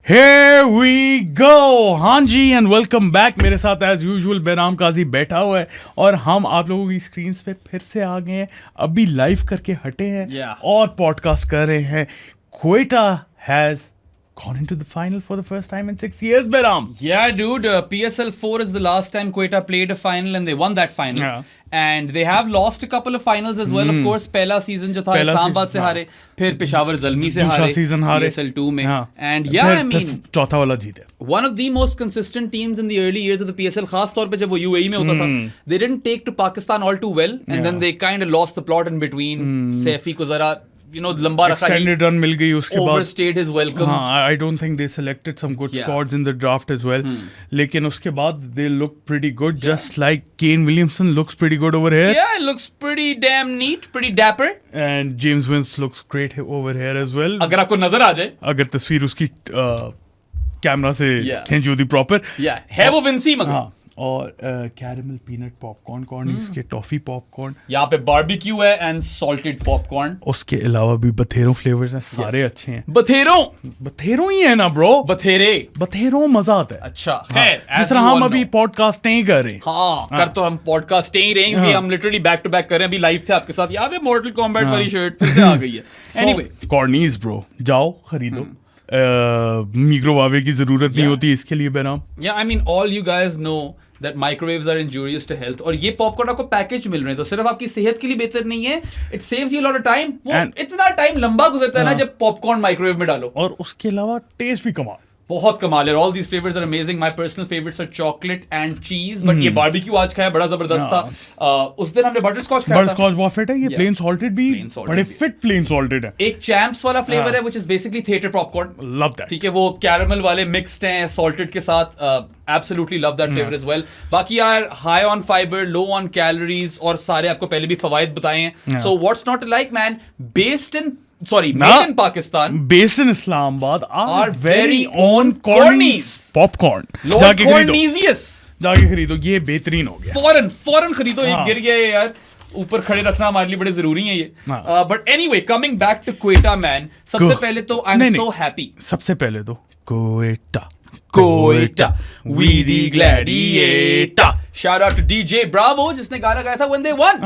Here we go! हाँ जी and welcome back. मेरे साथ एज यूजुअल बेनाम काजी बैठा हुआ है और हम आप लोगों की स्क्रीन पे फिर से आ गए हैं। अभी लाइव करके हटे हैं और पॉडकास्ट कर रहे हैं। Quetta has gone into the final for the first time in 6 years, Beram. Yeah, dude. PSL 4 is the last time Quetta played a final and they won that final. Yeah. And they have lost a couple of finals as well. Of course, पहला season जो था इस्लामाबाद से हारे, फिर पेशावर ज़ल्मी से हारे, season हारे PSL 2 में. And yeah, I mean, चौथा वाला जीते. One of the most consistent teams in the early years of the PSL, खास तौर पे जब वो UAE में होता था, they didn't take to Pakistan all too well, and then they kind of lost the plot in between. Saifi को जरा लंबा रखा, extended run मिल गई उसके बाद, overstayed his welcome. I don't think they selected some good squads in the draft as well. लेकिन उसके बाद they look pretty good, just like Kane Williamson looks pretty good over here. Yeah, it looks pretty damn neat, pretty dapper. And James Vince looks great over here as well. अगर आपको नजर आ जाए, अगर तस्वीर उसकी कैमरा से खींची होती प्रॉपर, है वो विंसी मगर। और कैरेमल पीनट पॉपकॉर्न, कॉर्नीज के टॉफी पॉपकॉर्न, यहाँ पे बारबेक्यू है एंड सॉल्टेड पॉपकॉर्न। उसके अलावा भी बथेरों फ्लेवर्स हैं, सारे अच्छे हैं। बथेरों ही है ना ब्रो, बथेरों मजा आता है। अच्छा खैर, जिस तरह हम अभी पॉडकास्ट नहीं कर रहे। कर तो हम पॉडकास्ट नहीं रहे क्योंकि हम लिटरली बैक टू बैक कर रहे हैं। अभी लाइव थे आपके साथ, याद है मॉर्टल कॉम्बैट वाली शर्ट फिर से आ गई है। एनीवे, कॉर्नीज ब्रो, जाओ खरीदो। मिक्रोवेव की जरूरत नहीं होती इसके लिए बेनाम। Yeah, I mean, all you guys know that microwaves are injurious to health. और ये पॉपकॉर्न आपको पैकेज मिल रहे हैं तो सिर्फ आपकी सेहत के लिए बेहतर नहीं है, it saves you a lot of time. वो इतना टाइम लंबा गुजरता है ना जब पॉपकॉर्न माइक्रोवेव में डालो। और उसके अलावा टेस्ट भी कमाल, बहुत कमाल है। All these flavours are amazing. My personal favourites are chocolate and cheese, but ये बारबेक्यू आज खाया, बड़ा जबरदस्त था। उस दिन हमने बटर स्कॉच खाया था। बटर स्कॉच बहुत फिट है, ये प्लेन सॉल्टेड भी बड़े फिट प्लेन सॉल्टेड है। एक चैंप्स वाला फ्लेवर है which is basically theatre popcorn. Love that. ठीक है, वो कैरेमल वाले मिक्स्ड हैं सॉल्टेड के साथ। Absolutely love that flavour as well. बाकी यार high on fibre, low on calories और सारे आपको पहले भी फवाइद बताए हैं। So what's not to like man, made in Pakistan, based in Islamabad, our very own Cornies popcorn. Lord Cornesius, जाके खरीदो, ये बेहतरीन हो गया। फौरन खरीदो, ये गिर गया है यार, ऊपर खड़े रखना हमारे लिए बड़े जरूरी है ये। But anyway, coming back to Quetta man, सबसे पहले तो आई एम सो हैप्पी। सबसे पहले तो Quetta, weedy gladiator. Shout out to DJ Bravo जिसने गाना गाया था when they won.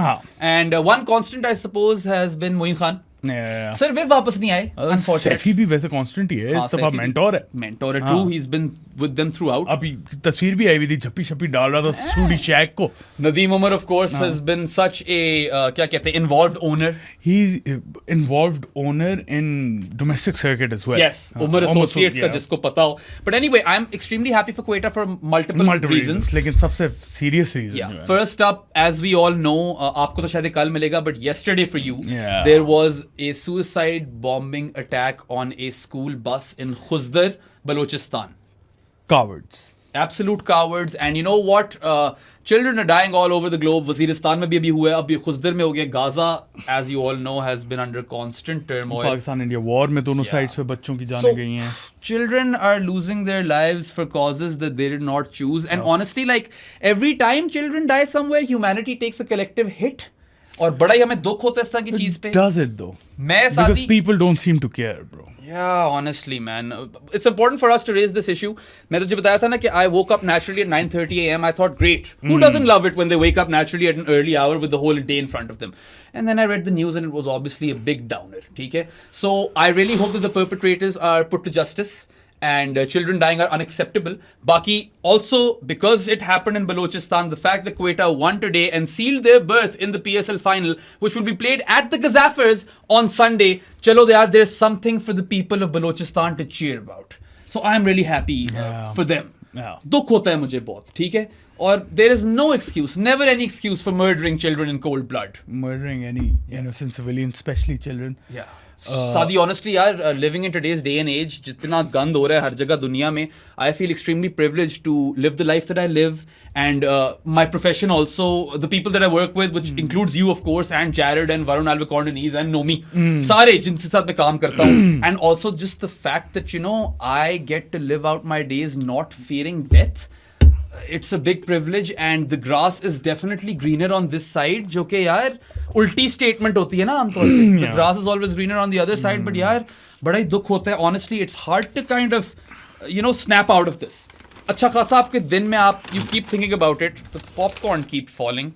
And one constant I suppose has been Moin Khan. Sir वे वापस नहीं आए, सैफी भी वैसे कांस्टेंट ही है, इस दफा मेंटोर है true, he has been with them throughout. अभी तस्वीर भी आई हुई थी, झप्पी छप्पी डाल रहा था स्टूडी शैक को। Nadeem Umar of course has been such a क्या कहते हैं, involved owner. He is involved owner in domestic circuit as well. Yes, Umar associates का जिसको पता हो। But anyway, I am extremely happy for Quetta for multiple reasons, लेकिन सबसे serious reason, first up, as we all know, आपको तो शायद कल मिलेगा but yesterday for you there was a suicide bombing attack on a school bus in Khuzdar, Balochistan. Cowards. Absolute cowards. And you know what? Children are dying all over the globe. Waziristan में भी अभी हुआ है, अभी खुजदर में हो गया। Gaza, as you all know, has been under constant turmoil. Pakistan India war में दोनों sides पे बच्चों की जानें गई हैं। Children are losing their lives for causes that they did not choose. And honestly, like every time children die somewhere, humanity takes a collective hit. और बड़ा ही हमें दुख होता है इस तरह की चीज पे। Does it though? Because people don't seem to care, bro. Yeah, honestly, man, it's important for us to raise this issue. मैं तुझे बताया था ना कि I woke up naturally at 9:30 a.m. I thought, great, who doesn't love it when they wake up naturally at an early hour with the whole day in front of them? And then I read the news and it was obviously a big downer. ठीक है, so I really hope that the perpetrators are put to justice. And children dying are unacceptable. Baki, also because it happened in Balochistan, the fact that Quetta won today and sealed their berth in the PSL final, which will be played at the Gazaffers on Sunday. Chalo, there's something for the people of Balochistan to cheer about. So I am really happy for them. Dukh hota hai mujhe bahut, theek hai? Or there is no excuse, never any excuse for murdering children in cold blood. Murdering any innocent civilians, especially children. Yeah. Sadi honestly यार, living in today's day and age, जितना गंद हो रहा है हर जगह दुनिया में, I feel extremely privileged to live the life that I live and my profession also, the people that I work with, which includes you of course and Jared and Varun एल्वेकॉर्डनीज एंड नोमी, सारे जिनके साथ मैं काम करता हूँ, and also just the fact that you know I get to live out my days not fearing death. It's a big privilege and the grass is definitely greener on this side, जो कि यार उल्टी statement होती है ना आमतौर पे. The grass is always greener on the other side, but यार बड़ा ही दुख होता है. Honestly, it's hard to kind of snap out of this. अच्छा खासा आपके दिन में आप you keep thinking about it, the popcorn keep falling.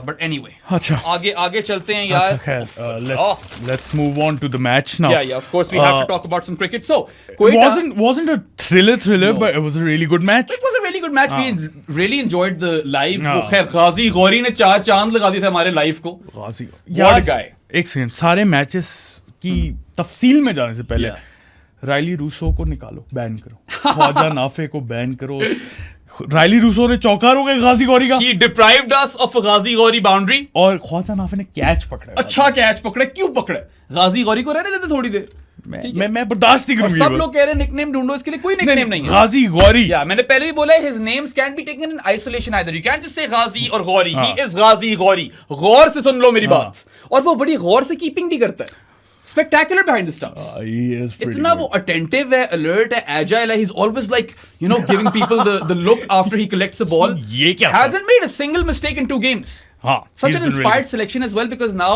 But anyway. अच्छा. आगे चलते हैं यार. अच्छा खैर, let's move on to the match now. Yeah, of course we have to talk about some cricket. So, wasn't a thriller, no. but it was a really good match. It was a really good match. We really enjoyed the live. वो खैर गाजी गौरी ने 4 चांद लगा दिए थे हमारे live को. गाजी. What guy. एक सेकंड, सारे मैचेस की तफसील में जाने से पहले रायली रूसो को निकालो, बैन करो. ख्वाजा नाफे को बैन करो. रायली रूसो ने चौका रोका गाजी गौरी का. He deprived us of a Ghazi Gauri boundary. और ख्वाजा नाफे ने कैच पकड़ा. अच्छा कैच पकड़ा. क्यों पकड़ा? गाजी गौरी को रहने देते थोड़ी देर. मैं बर्दाश्त नहीं करूंगा. सब लोग कह रहे हैं निकनेम ढूंढो, इसके लिए कोई निकनेम नहीं है. गाजी गौरी. या मैंने पहले भी बोला है, his names can't be taken in isolation either. You can't just say गाजी और गौरी. He is गाजी गौरी. गौर से सुन लो मेरी बात. और वो बड़ी गौर से कीपिंग भी करता है. Spectacular behind the stumps. इतना वो attentive है, alert है, agile है. He's always like, giving people the look after he collects the ball. ये क्या? Hasn't made a single mistake in 2 games. Such an inspired selection as well, because now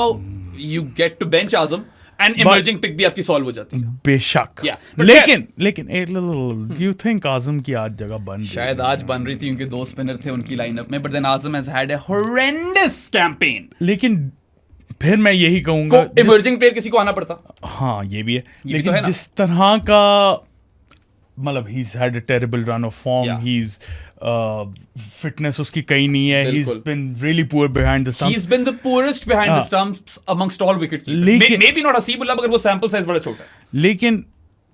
you get to bench Azam and emerging pick भी आपकी solve हो जाती है. बेशक. लेकिन एक little, do you think Azam की आज जगह बन रही? शायद आज बन रही थी, उनके 2 स्पिनर थे उनकी लाइनअप में, but then Azam has had a horrendous campaign. लेकिन फिर मैं यही कहूंगा, इमर्जिंग प्लेयर किसी को आना पड़ता. हाँ, ये भी है. लेकिन तो जिस तरह का मतलब he's had a terrible run of form. He's fitness उसकी कहीं नहीं है. He's been really poor behind the stumps. He's been the poorest behind the stumps amongst all wicket keepers. Maybe not Asibullah, मगर वो sample size बड़ा छोटा है. लेकिन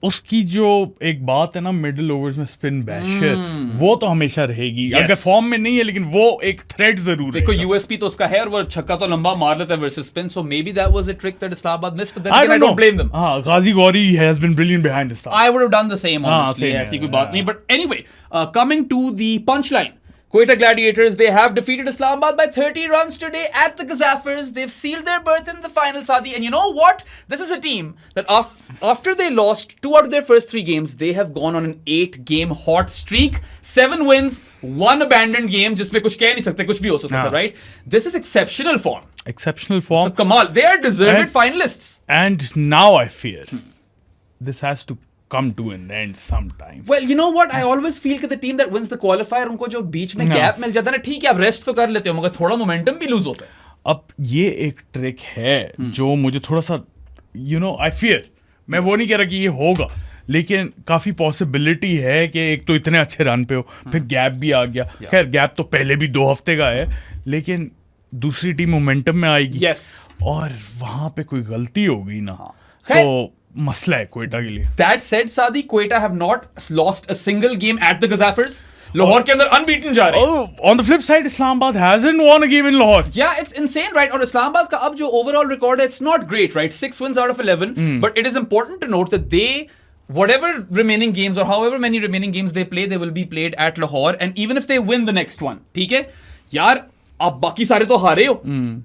उसकी जो एक बात है ना, मिडिल ओवर्स में स्पिन बैशर, वो तो हमेशा रहेगी. अगर फॉर्म में नहीं है, लेकिन वो एक थ्रेट जरूर है. देखो यूएसपी तो उसका है, और वो छक्का तो लंबा मार लेता है versus spin. So may be that was a trick that Islamabad missed, but then I don't blame them. हां, Ghazi Ghori has been brilliant behind the stumps. I would have done the same honestly. ऐसी कोई बात नहीं. But anyway, coming to the punch line. Quetta Gladiators, they have defeated Islamabad by 30 runs today at the Gazaffers. They've sealed their berth in the final, Sadi. And you know what? This is a team that after they lost 2 out of their first 3 games, they have gone on an 8-game hot streak. 7 wins, 1 abandoned game, जिसमें कुछ कह नहीं सकते, कुछ भी हो सकता था, right? This is exceptional form. Exceptional form. Kamal, they are deserved finalists. And now I fear this has to come to an end sometime. Well, you know what? I always feel that the team that wins the qualifier, उनको जो बीच में gap मिल जाता है ना, ठीक है आप rest तो कर लेते हो, मगर थोड़ा मोमेंटम भी लूज होता है. अब ये एक ट्रिक है जो मुझे थोड़ा सा I fear. मैं वो नहीं कह रहा कि ये होगा, लेकिन काफी पॉसिबिलिटी है कि एक तो इतने अच्छे रन पे हो, फिर गैप भी आ गया. खैर गैप तो पहले भी 2 हफ्ते का है, लेकिन दूसरी टीम मोमेंटम में आएगी. और वहां पे कोई गलती होगी ना, तो मसला है क्वेटा के लिए. That said, Sadi, Quetta have not lost a single game at the Gazaffers. Lahore के अंदर unbeaten जा रहे हैं. On the flip side, Islamabad hasn't won a game in Lahore. Yeah, it's insane, right? और Islamabad का अब जो overall record है, it's not great, right? 6 wins out of 11. But it is important to note that they, whatever remaining games or however many remaining games they play, they will be played at Lahore. And even if they win the next one, ठीक है? यार आप बाकी सारे तो हारे हो.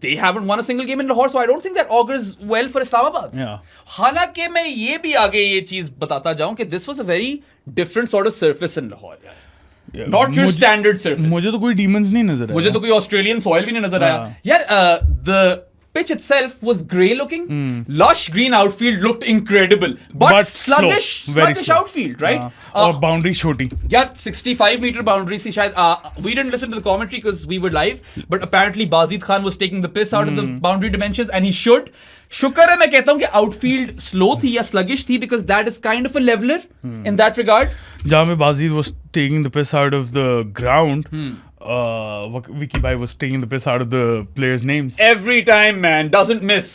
They haven't won a single game in Lahore, so I don't think that augurs well for Islamabad. हालांकि मैं ये भी आगे ये चीज बताता जाऊं कि this was a very different sort of surface in Lahore. Not your standard surface. मुझे तो कोई demons नहीं नजर आया. मुझे तो कोई Australian soil भी नहीं नजर आया. यार the pitch itself was grey looking. Lush green outfield looked incredible, but sluggish outfield, right? और boundary छोटी. Yeah, 65-meter boundary थी शायद. We didn't listen to the commentary because we were live, but apparently Bazid Khan was taking the piss out of the boundary dimensions, and he should. शुक्र है मैं कहता हूँ कि outfield slow थी या sluggish थी, because that is kind of a leveler in that regard. जहाँ में Bazid was taking the piss out of the ground. Vicky Bhai was taking the piss out of the players' names. Every time, man, doesn't miss.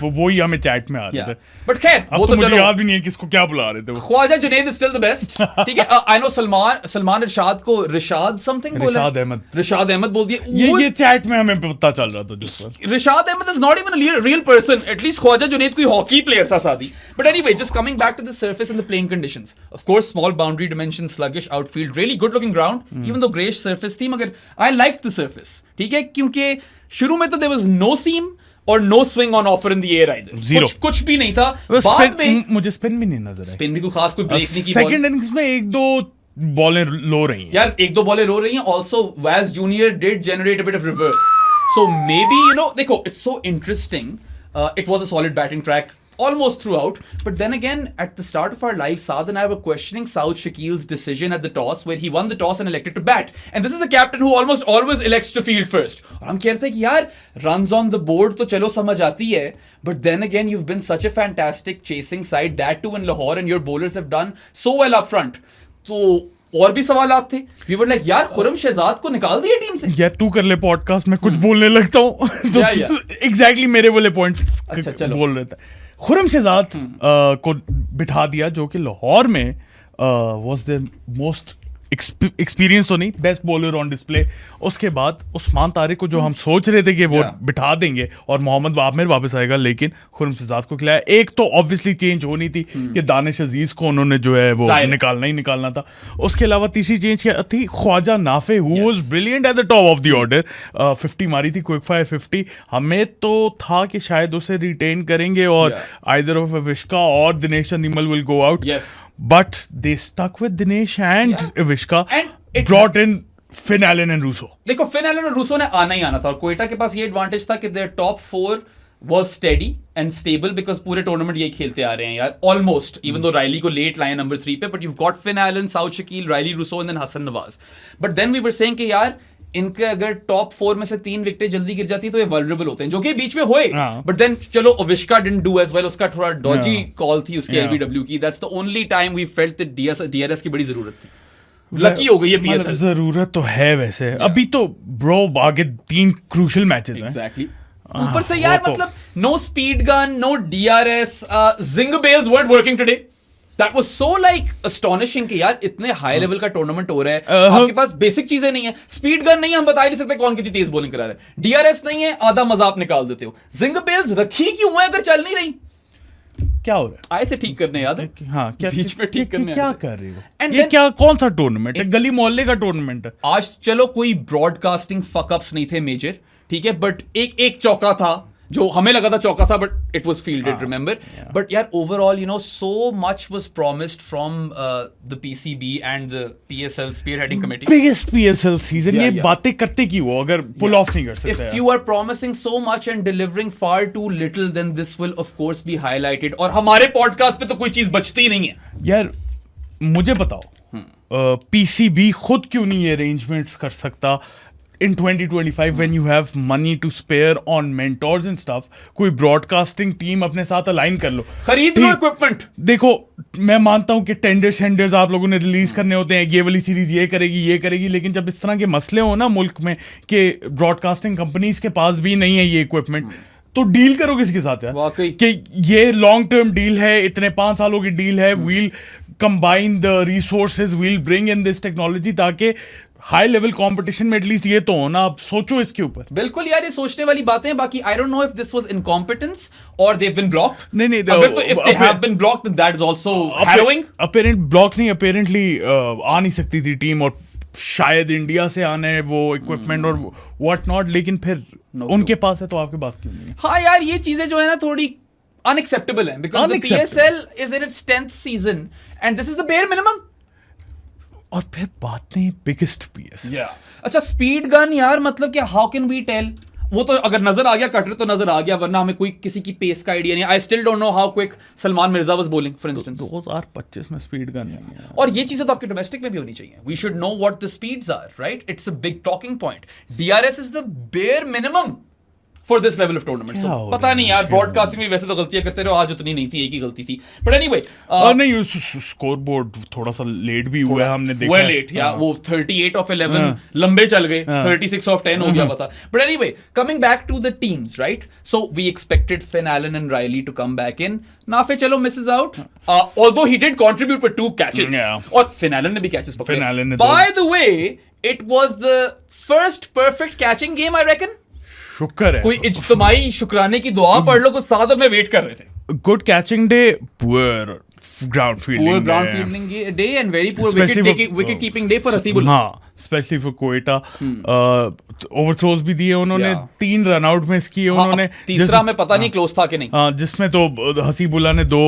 वो ही हमें chat में आ रहे थे. But खैर, वो तो मुझे याद भी नहीं है किसको क्या बुला रहे थे वो. Khwaja Junaid is still the best. ठीक है. I know सलमान इरशाद को रिशाद something बोला. रिशाद अहमद बोल दिया. ये चैट में हमें पता चल रहा था जिस पर. Rishad Ahmad is not even a real person. At least Khwaja Junaid कोई हॉकी प्लेयर था सादी. But anyway, just coming back to the surface and the playing conditions. Of course, small boundary dimensions, sluggish outfield, really good looking ground. Even though greyish surface थी, मगर I liked the surface. ठीक है, क्योंकि शुरू में तो there was no seam और no swing on offer in the air either. Zero. कुछ भी नहीं था. बाद में मुझे स्पिन भी नहीं नजर आया. स्पिन भी कोई खास कोई ब्रेक नहीं की. सेकंड इनिंग्स में 1-2 बॉलें लो रही हैं. यार 1-2 बॉलें लो रही हैं. Also, Vaz Junior did generate a bit of reverse. So maybe, देखो, it's so interesting. It was a solid batting track. almost throughout. But then again, at the start of our life, Saad and I were questioning Saud Shakil's decision at the toss, where he won the toss and elected to bat. And this is a captain who almost always elects to field first. और हम कहते हैं कि यार runs on the board तो चलो समझ आती है, but then again you've been such a fantastic chasing side, that too in Lahore, and your bowlers have done so well up front. तो और भी सवालात थे. We were like यार खुरम शहजाद को निकाल दिया टीम से. यार तू कर ले पॉडकास्ट में कुछ बोलने लगता हूँ तो एग्जैक्टली मेरे वाले पॉइंट्स बोल रहे थे. खुरम शहजाद को बिठा दिया जो कि लाहौर में वाज द मोस्ट एक्सपीरियंस तो नहीं, बेस्ट बॉलर ऑन डिस्प्ले. उसके बाद उस्मान तारिक को जो हम सोच रहे थे कि वो बिठा देंगे और मोहम्मद आमिर वापस आएगा, लेकिन खुरम शहजाद को खिलाया. एक तो ऑब्वियसली चेंज होनी थी कि दानिश अजीज को उन्होंने जो है वो निकालना ही निकालना था. उसके अलावा तीसरी चेंज क्या थी, Khwaja Nafay who was brilliant at the top of the order. 50 मारी थी, क्विक फायर 50. हमें तो था कि शायद उसे रिटेन करेंगे और आइदर ऑफ विश्का और Dinesh Chandimal will go out, but they stuck with Dinesh and Vishka and brought in Finn Allen and Russo. देखो Finn Allen और Russo ने आना ही आना था, और कोयटा के पास ये एडवांटेज था कि their top 4 was steady and stable because पूरे टूर्नामेंट यही खेलते आ रहे हैं यार almost, even though Riley को late लाए नंबर 3 पे, but you've got Finn Allen, Saud Shakil, Riley Russo and then Hassan Nawaz. But then we were saying कि यार इनके अगर टॉप 4 में से 3 विकेटें जल्दी गिर जाती तो ये वल्नरेबल होते हैं, जो कि बीच में हुए. बट देन चलो Avishka didn't do as well, उसका थोड़ा डॉजी कॉल थी उसकी LBW की. That's the only time we felt that DRS की बड़ी जरूरत थी. लकी हो गई है PSL. जरूरत तो है वैसे. अभी तो ब्रो आगे 3 क्रूशियल मैचेस हैं. एग्जैक्टली. ऊपर से यार मतलब no speed gun, no DRS, zing bails weren't working today. That was so like astonishing कि यार इतने हाई लेवल का टूर्नामेंट हो रहा है, आपके पास बेसिक चीजें नहीं है. स्पीड गन नहीं है, हम बता ही नहीं सकते कौन कितनी तेज बॉलिंग करा रहा है. DRS नहीं है, आधा मजा आप निकाल देते हो. जिंग बेल्स रखी क्यों है अगर चल नहीं रही? क्या हो रहा है? आए थे ठीक करने, याद है? हाँ, क्या बीच में ठीक करने क्या कर रही हो? ये क्या कौन सा टूर्नामेंट है? गली मोहल्ले का टूर्नामेंट है. आज चलो कोई ब्रॉडकास्टिंग फकअप्स नहीं थे मेजर, ठीक है, बट एक चौका था जो हमें लगा था चौका था, but it was fielded, remember. But यार overall you know so much was promised from the PCB and the PSL spearheading committee. Biggest PSL season. ये बातें करते की वो अगर पुल ऑफ नहीं कर सकते. If you are promising so much and delivering far too little, then this will of course be highlighted. और हमारे पॉडकास्ट पे तो कोई चीज बचती ही नहीं है यार. मुझे बताओ PCB खुद क्यों नहीं ये अरेंजमेंट्स कर सकता in 2025 when you have money to spare on mentors and stuff? कोई ब्रॉडकास्टिंग टीम अपने साथ अलाइन कर लो, खरीद लो इक्विपमेंट. देखो मैं मानता हूं कि टेंडर्स आप लोगों ने रिलीज करने होते हैं, ये वाली सीरीज ये करेगी, लेकिन जब इस तरह के मसले हो ना मुल्क में कि ब्रॉडकास्टिंग कंपनीज के पास भी नहीं है ये इक्विपमेंट, तो डील करो किसी के साथ यार कि ये लॉन्ग टर्म डील है, इतने 5 सालों की डील है, we'll combine the resources, we'll bring in this technology, ताकि हाई लेवल कंपटीशन में एटलीस्ट ये तो हो ना. आप सोचो इसके ऊपर. बिल्कुल यार, ये सोचने वाली बातें हैं. बाकी I don't know if this was incompetence or they have been blocked. नहीं अगर तो if they have been blocked then that is also harrowing. Apparent block नहीं, अपेरेंटली आ नहीं सकती थी टीम, और शायद इंडिया से आने है वो इक्विपमेंट और व्हाट नॉट, लेकिन फिर उनके पास है तो आपके पास क्यों नहीं है? हाँ यार, ये चीजें जो है ना थोड़ी अनएक्सेप्टेबल है, because the PSL is in its 10th season and this is the bare minimum. और फिर बातें बिगेस्ट PSL. अच्छा स्पीड गन यार, मतलब क्या, हाउ कैन वी टेल? वो तो अगर नजर आ गया कटर तो नजर आ गया, वरना हमें कोई किसी की पेस का आइडिया नहीं. I still don't know how quick Salman Mirza was bowling for instance. 2025 में स्पीड गन नहीं है. और ये चीजें तो आपके डोमेस्टिक में भी होनी चाहिए. We should know what the speeds are, right? It's a big talking point. DRS is the bare minimum for this level of tournament. So पता नहीं यार, ब्रॉडकास्टिंग में वैसे तो गलतियां करते रहो, आज उतनी नहीं थी, एक ही गलती थी. बट एनीवे नहीं, स्कोर बोर्ड थोड़ा सा लेट भी हुआ है, हमने देखा है लेट. या वो 38 of 11 लंबे चल गए, 36 of 10 हो गया पता. But anyway, coming back to the teams, right? So we expected Finn Allen and Riley to come back in. Nafe चलो misses out, although he did contribute with 2 catches. और Finn Allen ने भी catches पकड़े. By the way, it was the first perfect catching game, I reckon. शुक्र है, कोई इज्तिमाई शुक्राने की दुआ पढ़ लो, कुछ सादर में वेट कर रहे थे. Good catching day, poor ground fielding day and very poor wicket keeping day for Haseebul. हाँ, स्पेशली फॉर कोयटा. ओवरथ्रोज भी दिए उन्होंने, 3 रन आउट मिस किए उन्होंने. तीसरा में पता नहीं क्लोज था कि नहीं. हाँ, जिसमें तो हसीबुल्ला ने 2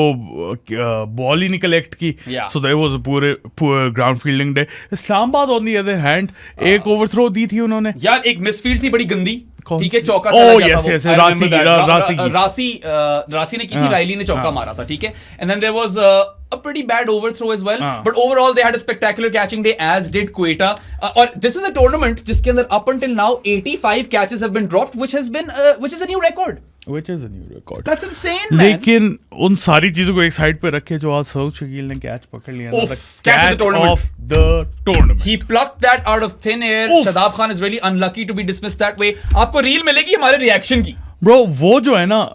बॉल ही नहीं कलेक्ट की. So that was a poor ground fielding day. Islamabad on the other hand एक ओवरथ्रो दी थी उन्होंने यार, एक मिसफील्ड थी बड़ी गंदी. ठीक है, चौका Oh, चला गया yes, था yes, वो. I राशि remember that. राशि की. राशि ने की थी, रायली ने चौका मारा था, ठीक है. And then there was a pretty bad overthrow as well. हाँ. But overall they had a spectacular catching day, as did Quetta. और this is a tournament जिसके अंदर up until now 85 catches have been dropped, which is a new record. Which is a new record. That's insane, man. लेकिन उन सारी चीजों को एक side पे रखे जो आज सऊद शकील ने कैच पकड़ लिया ना, catch of the tournament. Of the tournament. He plucked that out of thin air. Oof. Shadab Khan is really unlucky to be dismissed that way. आपको रील मिलेगी हमारे रिएक्शन की. Bro, वो जो है ना,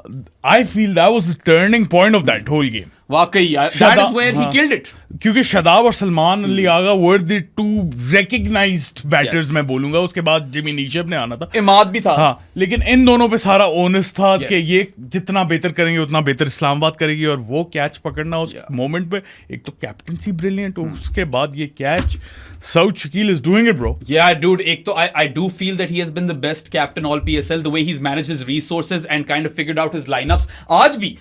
I feel that was the turning point of that whole game. वाकई यार, that is where he killed it. क्योंकि शदाब और Salman Ali Agha were the two recognized batters. Yes. मैं बोलूंगा. उसके बाद जिमी नीशेप ने आना था. इमाद भी था. हाँ, लेकिन इन दोनों पे सारा ओनस था Yes. कि ये जितना बेहतर करेंगे उतना बेहतर इस्लामाबाद करेगी, और वो कैच पकड़ना उस मोमेंट पे, एक तो कैप्टनसी ब्रिलियंट, उसके बाद ये catch. Saud Shakeel is doing it, bro. Yeah, dude. एक तो I do feel that he has been the best captain all PSL. The way he's managed his resources and kind of figured out his lineups. आज भी,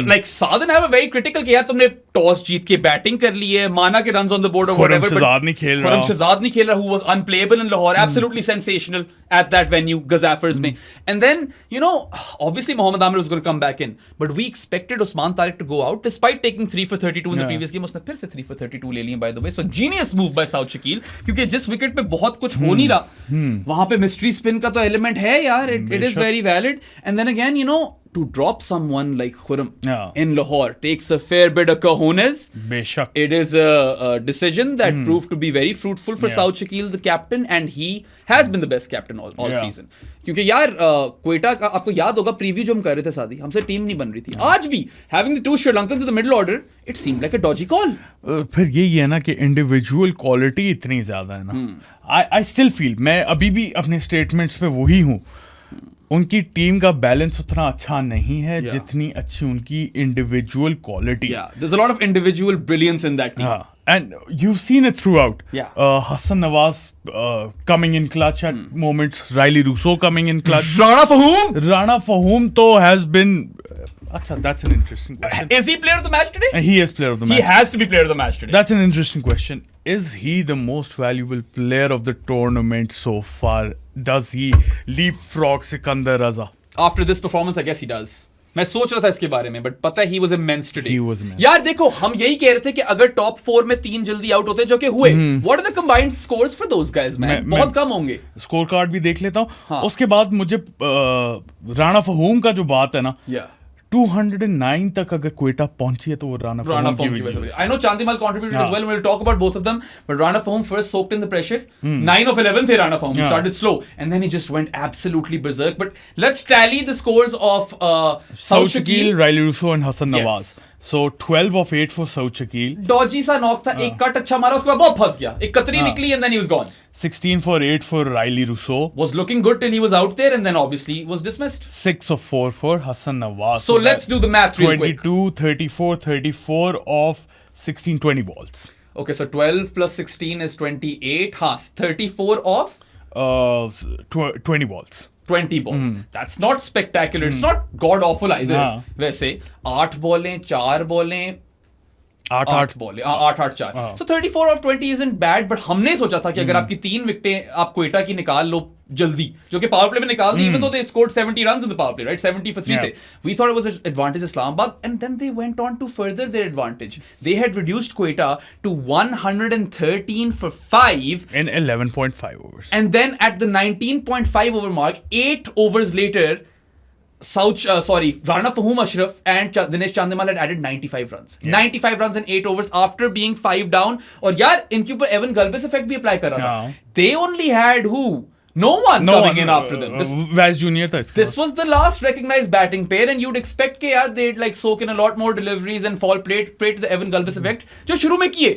like Sadan have a very critical कि यार तुमने toss जीत के batting कर ली है, माना के runs on the board or whatever. Khurram Shahzad नहीं खेल रहा. खुर्रम शहजाद नहीं खेल रहा, who was unplayable in Lahore. Absolutely sensational at that venue, Gazafers में. And then, you know, obviously Mohammad Amir was going to come back in, but we expected Usman Tariq to go out despite taking 3 for 32 in the previous game. उसने फिर से 3 for 32 ले लिए, by the way. So genius move by Saud Shakil, क्योंकि जिस wicket पे बहुत कुछ हो नहीं रहा, वहां पे मिस्ट्री स्पिन का तो एलिमेंट है यार. It is very valid. And then again, you know, to drop someone like Khurram in Lahore takes a fair bit of cojones. बेशक. It is a decision that proved to be very fruitful for Saud Shakil, the captain, and he has been the best captain all season. क्योंकि यार क्वेटा का आपको याद होगा, preview जो हम कर रहे थे सादी, हमसे टीम नहीं बन रही थी. आज भी having the two Sri Lankans in the middle order, it seemed like a dodgy call. फिर यही है ना कि इंडिविजुअल क्वालिटी इतनी ज्यादा है ना. आई स्टिल फील, मैं अभी भी अपने स्टेटमेंट्स पे वही हूँ, उनकी टीम का बैलेंस उतना अच्छा नहीं है जितनी अच्छी उनकी individual quality. There's a lot of individual brilliance in that team. And you've seen it throughout. Hassan Nawaz coming in clutch at moments. Riley Rousseau coming in clutch. Rana Fahum? Rana Fahum though has been... that's an interesting question. Is he player of the match today? He is player of the match. He has to be player of the match today. That's an interesting question. Is he the most valuable player of the tournament so far? Does he leapfrog Sikandar Raza? After this performance, I guess he does. मैं सोच रहा था इसके बारे में, but पता है he was immense today. He was immense. यार देखो, हम यही कह रहे थे कि अगर टॉप 4 में 3 जल्दी आउट होते जो कि हुए, what are the combined scores for those guys, man? बहुत कम होंगे. स्कोर कार्ड भी देख लेता हूँ. उसके बाद मुझे राणा फहूम का जो बात है ना, 209 तक अगर क्वेटा पहुंची है तो वो राणा फहूम की वजह से. I know Chandimal contributed as well. We'll talk about both of them. But Rana Fahum first soaked in the pressure. 9 of 11 थे Rana Fahum. He started slow. And then he just went absolutely berserk. But let's tally the scores of Saud Shakil, Riley Rousseau and Hassan Nawaz. So 12 of 8 for Saud Shakil. Dodgy सा knock था, एक cut अच्छा मारा, उसके बाद बहुत फंस गया, एक कतरी निकली and then he was gone. 16 for 8 for Riley Rousseau. Was looking good till he was out there and then obviously was dismissed. 6 of 4 for Hassan Nawaz. So let's do the math real quick. 22, 34 of 16, 20 balls. Okay, so 12 plus 16 is 28. 34 of? 20 balls. 20 balls. That's not spectacular. It's not god awful either. वैसे 8 बॉलें, 4 बॉलें, 8 बॉलें, 8 4. So 34 of 20 isn't bad, but हमने सोचा था कि अगर आपकी 3 विकेटें आप क्वेटा की निकाल लो जल्दी, जो कि पावर प्ले में निकाल दी, even though they scored 70 runs in the power play, right? 70 for 3 थे. We thought it was an advantage Islamabad, and then they went on to further their advantage. They had reduced Quetta to 113 for 5 in 11.5 overs. And then at the 19.5 over mark, 8 overs later, Rana Fahum Ashraf and Dinesh Chandimal had added 95 runs. 95 runs in 8 overs after being 5 down. और यार इनके ऊपर Avon गल्बिस effect भी apply कर रहा था. They only had who? No one coming in after them. Vaz Junior था इसका. This was the last recognized batting pair, and you'd expect कि यार they'd like soak in a lot more deliveries and fall prey to the Evan Gulbis effect, जो शुरू में किए.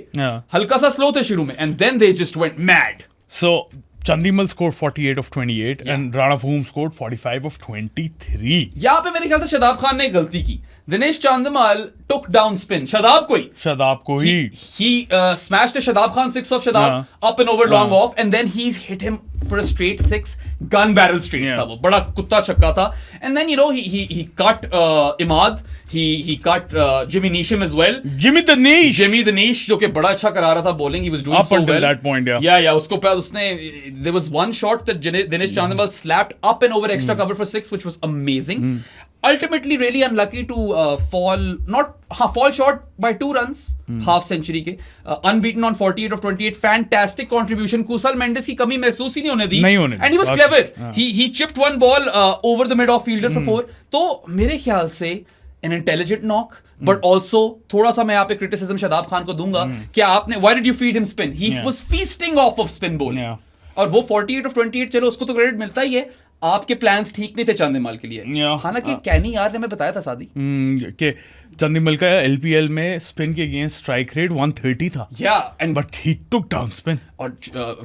हल्का सा slow थे शुरू में, and then they just went mad. So Chandimal scored 48 of 28 and Rana Fahum scored 45 of 23. यहाँ पे मेरे ख्याल से शदाब खान ने गलती की. Dinesh Chandimal took down spin. Shadab ko hi. Shadab को ही He smashed a Shadab Khan six of Shadab up and over long off, and then he hit him for a straight six, gun barrel straight. Yeah. था वो बड़ा कुत्ता छक्का था. And then he cut Imad. He cut Jimmy Neesham as well. Jimmy the Niche जो कि बड़ा अच्छा करा रहा था bowling. He was doing Up so until well. that point, yeah. Yeah. उसको पे उसने there was one shot that Dinesh Chandimal slapped up and over extra cover for six, which was amazing. Ultimately, really unlucky to fall short by 2 runs, half century के. Unbeaten on 48 of 28. Fantastic contribution. Kusal Mendes की कमी महसूस ही नहीं होने दी. And he was clever. He chipped one ball over the mid-off fielder for 4. तो मेरे ख्याल से an intelligent knock, but also थोड़ा सा मैं यहाँ पे criticism शादाब खान को दूंगा कि आपने why did you feed him spin? He was feasting off of spin ball. और वो 48 of 28 चलो उसको तो क्रेडिट मिलता ही है. आपके प्लान्स ठीक नहीं थे चंदीमल के लिए. हालांकि कैनी यार ने मैं बताया था शादी कि चंदीमल का एलपीएल में स्पिन के अगेंस्ट स्ट्राइक रेट 130 था. But he took down spin. और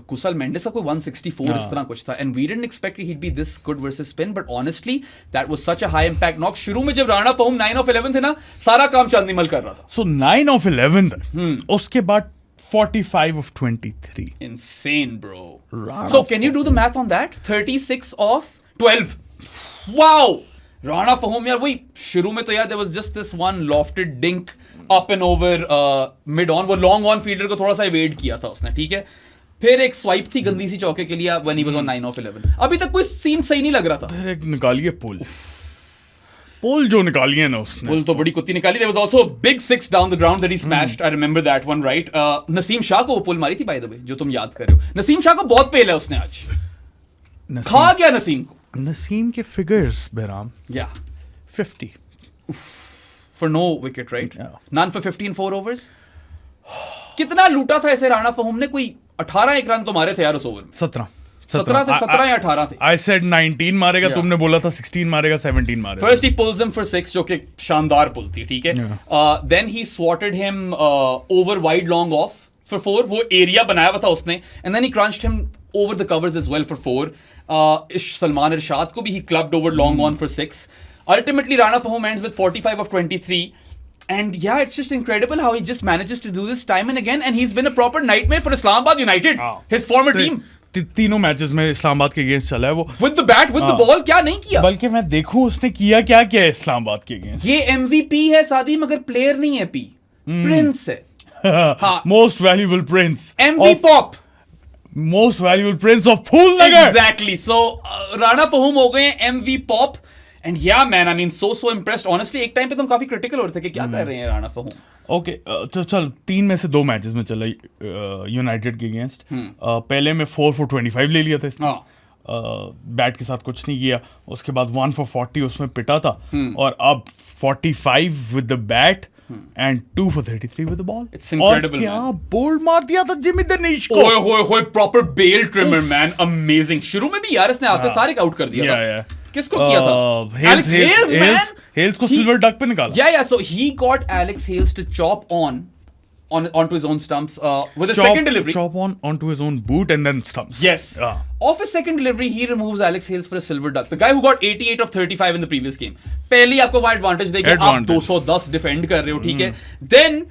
कुशल मेंडिस का कोई 164 इस तरह कुछ था. And we didn't expect he be this good versus spin, but honestly that was such a high impact knock. शुरू में जब राणा फहूम 9 of 11 थे ना, सारा काम चंदीमल कर रहा था. सो 9 of 11 उसके बाद 45 of 23. Insane, bro. So can you do the math on that? 36 of 12. Wow. Rana Fahum यार वही शुरू में तो यार there was just this one lofted dink up and over mid on. वो long on fielder को थोड़ा सा evade किया था उसने, ठीक है. फिर एक स्वाइप थी गंदी सी चौके के लिए when he was on 9 of 11. अभी तक कोई सीन सही नहीं लग रहा था. फिर एक निकालिए पोल जो निकाली है ना उसने. पोल तो बड़ी कुत्ती निकाली. There was also a big 6 down the ground that he smashed. I remember that one, right? Naseem Shah को वो पोल मारी थी by the way, जो तुम याद कर रहे हो. नसीम शाह को बहुत पेल है उसने आज. खा गया नसीम को. नसीम के फिगर्स बेराम. Yeah. 50. For no wicket, right? Yeah. None for 50 in 4 overs. कितना लूटा था ऐसे राणा फहूम ने. कोई 18 रन तो मारे थे यार उस ओवर में. 17 या 18 थे. I said 19 मारेगा. तुमने बोला था 16 मारेगा, 17 मारेगा. First he pulls him for 6, जो कि शानदार पुल थी, ठीक है. Then he swatted him over wide long off for 4. वो एरिया बनाया हुआ था उसने. And then he crunched him over the covers as well for 4. Salman Irshad को भी he clubbed over long on for 6. Ultimately Rana Fahum ends with 45 of 23. And yeah, it's just incredible how he just manages to do this time and again. And he's been a proper nightmare for Islamabad United, his former team. तीनों matches में इस्लामाबाद के against चला है वो. With the bat, with the ball, क्या नहीं किया. बल्कि मैं देखूं उसने किया क्या है इस्लामाबाद के अगेंस्ट. ये MVP है सादी, मगर प्लेयर नहीं है. प्रिंस है. Most valuable Prince. MV pop. Most valuable prince of Phulnagar. Exactly. So Rana Fahum हो गए MV pop. And yeah, man, I mean, so impressed. Honestly, एक टाइम पे तुम काफी क्रिटिकल हो रहे थे कि क्या कर रहे हैं राणा फहूम. ओके, चल 3 में से 2 मैचेस में चला यूनाइटेड के अगेंस्ट. पहले में 4 for 25 ले लिया था इसने. बैट के साथ कुछ नहीं किया. उसके बाद 1 for 40 उसमें पिटा था. और अब 45 with the bat and 2 for 33 with the ball. It's incredible. और क्या बोल्ड मार दिया था जिमी दनीश को. ओए proper bail trimmer man. Amazing. शुरू में भी यार इसने आते सारे आउट कर दिया था. किसको किया था? Alex Hales, man. Hales को सिल्वर डक पे निकाला. Yeah. So he got Alex Hales to chop onto his own stumps with a second delivery. Chop onto his own boot and then stumps. Yes. Off his second delivery, he removes Alex Hales for a silver duck. The guy who got 88 of 35 in the previous game. पहले आपको वो advantage देके आप 210 defend कर रहे हो, ठीक है. Then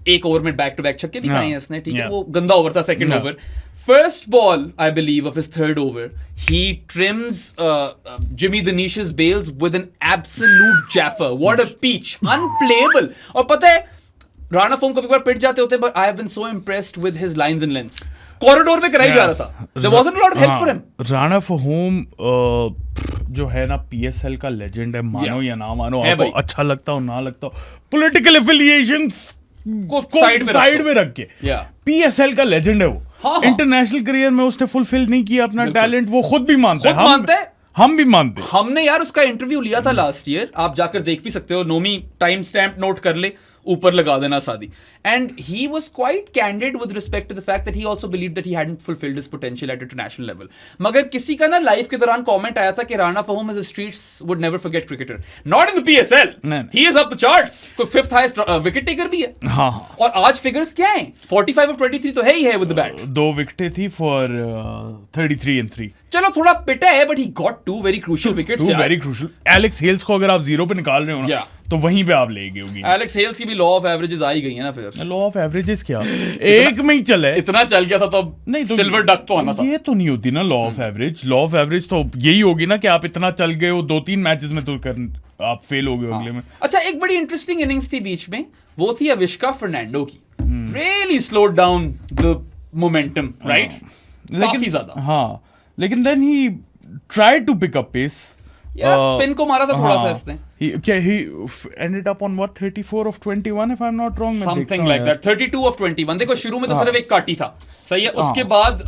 एक ओवर में बैक टू बैक छक्के भी खाए हैं इसने, ठीक है. वो गंदा ओवर था second over. First ball, I believe, of his third over, he trims Jimmy Denish's bails with an absolute jaffer. What a peach. Unplayable. और पता है, राणा फहूम कभी बार पिट जाते होते, but I have been so impressed with his lines and lengths. Corridor में कराई जा रहा था. There wasn't a lot of help for him. Rana फहूम जो है ना PSL का लेजेंड है, मानो या ना मानो, आपको अच्छा लगता हो ना लगता हो, पॉलिटिकल एफिलिएशंस को साइड में रख के PSL का लेजेंड है वो. इंटरनेशनल करियर में उसने फुलफिल नहीं किया अपना टैलेंट. वो खुद भी मानते हैं. हम भी मानते. हमने यार उसका इंटरव्यू लिया था लास्ट ईयर. आप जाकर देख भी सकते हो. नोमी टाइम स्टैम्प नोट कर ले, ऊपर लगा देना शादी. And he was quite candid with respect to the fact that he also believed that he hadn't fulfilled his potential at international level. मगर किसी का ना लाइफ के दौरान कमेंट आया था कि Rana फहूम as a streets would never forget cricketer. Not in the PSL. He is up the charts. कोई 5th highest wicket taker भी है. हाँ. और आज फिगर्स क्या हैं? 45 of 23 तो है ही है with the bat. 2 विकेटें थी for 33 and 3. चलो थोड़ा पिटा है, but he got 2 very crucial wickets. 2 very crucial. Alex Hales को अगर आप 0 पे निकाल रहे हो ना, तो वहीं पे आप ले गए होगी। एलेक्स हेल्स की भी लॉ ऑफ एवरेजेस आ ही गई है ना फिर। लॉ ऑफ एवरेजेस क्या एक में ही चले, इतना चल गया था तो नहीं तो सिल्वर डक तो आना था। ये तो नहीं होती ना law of average. Law of average तो यही होगी ना कि आप इतना चल गए हो 2-3 मैचेस में तो आप फेल हो गए अगले में। अच्छा, एक बड़ी इंटरेस्टिंग इनिंग्स थी बीच में, वो थी अविष्का फर्नांडो की। Really slowed down the momentum, right? काफी ज्यादा। हाँ, लेकिन then he tried to pick up pace. Spin को मारा था थोड़ा सा इसने। He ended up on what 34 of 21 if I'm not wrong. Something like that. 32 of 21. देखो शुरू में तो सिर्फ एक काटी था, सही है। उसके बाद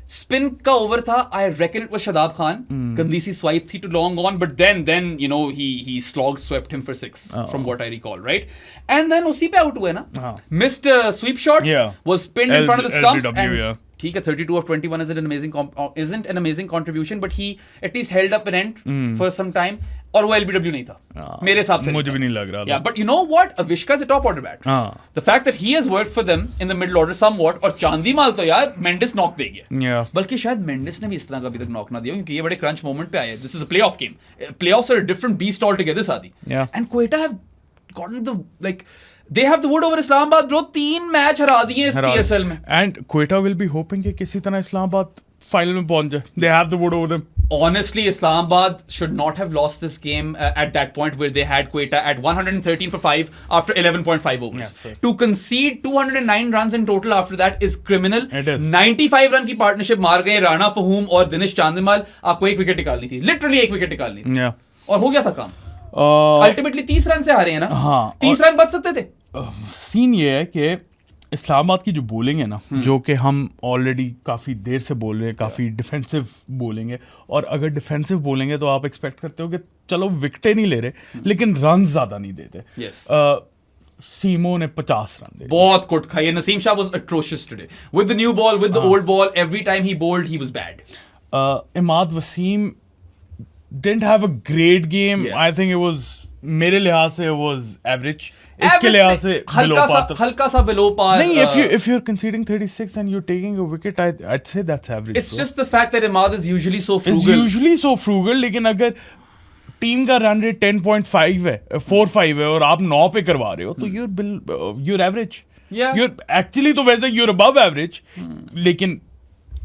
स्पिन का ओवर था, I reckon it was Shadab Khan, गंदी सी स्वाइप थी to long on, but then you know he slogged swept him for 6 from what I recall, right? And then उसी पे आउट हुए ना, missed sweep shot, was pinned in front of the stumps and ठीक है 32 of 21 isn't an amazing contribution, but he at least held up an end for some time. और वो LBW नहीं था मेरे हिसाब से, मुझे भी नहीं लग रहा था। Yeah, but you know what? Avishka is a top order bat. The fact that he has worked for them in the middle order somewhat, और चांदीमाल तो यार मेंडिस नॉक दे गया। बल्कि शायद मेंडिस ने भी इस तरह का अभी तक नॉक ना दिया, क्योंकि ये बड़े क्रंच मोमेंट पे आए हैं। This is a playoff game. Playoffs are a different beast altogether, Saadi. And Quetta have gotten the they have the wood over Islamabad, bro. 3 match हरा दिए इस PSL में। And Quetta will be hoping कि किसी तरह Islamabad final में पहुंच जाए। They have the wood over them. Honestly, Islamabad should not have lost this game at that point where they had Quetta at 113 for 5 after 11.5 overs. Yes, to concede 209 runs in total after that is criminal. It is. 95 run की partnership मार गए राणा फहूम और दिनेश चांदिमाल। आपको एक wicket निकालनी थी, literally एक wicket निकालनी थी, और हो गया था काम। अल्टीमेटली 30 रन से हारे हैं ना। हाँ, 30 रन बच सकते थे। सीन ये है कि इस्लामाबाद की जो बॉलिंग है ना, जो कि हम ऑलरेडी काफ़ी देर से बोल रहे हैं, काफ़ी डिफेंसिव बॉलिंग है, और अगर डिफेंसिव बॉलिंग है तो आप एक्सपेक्ट करते हो कि चलो विकेटें नहीं ले रहे लेकिन रन ज़्यादा नहीं देते। सीमो ने 50 रन दे, बहुत कुट खाई। Naseem Shah was atrocious today with the new ball, with the old ball. Every time he bowled he was bad. Imad Wasim didn't have a great game. I think it was, मेरे लिहाज से it was average. इसके लिहाज से हल्का सा below par. नहीं, if you're conceding 36 and you're taking a wicket, I'd say that's average. It's just the fact that Imad is usually so frugal. लेकिन अगर टीम का रन रेट 10.5 है, 4-5 है, और आप 9 पे करवा रहे हो तो you're average. You're actually तो वैसे you're above average, लेकिन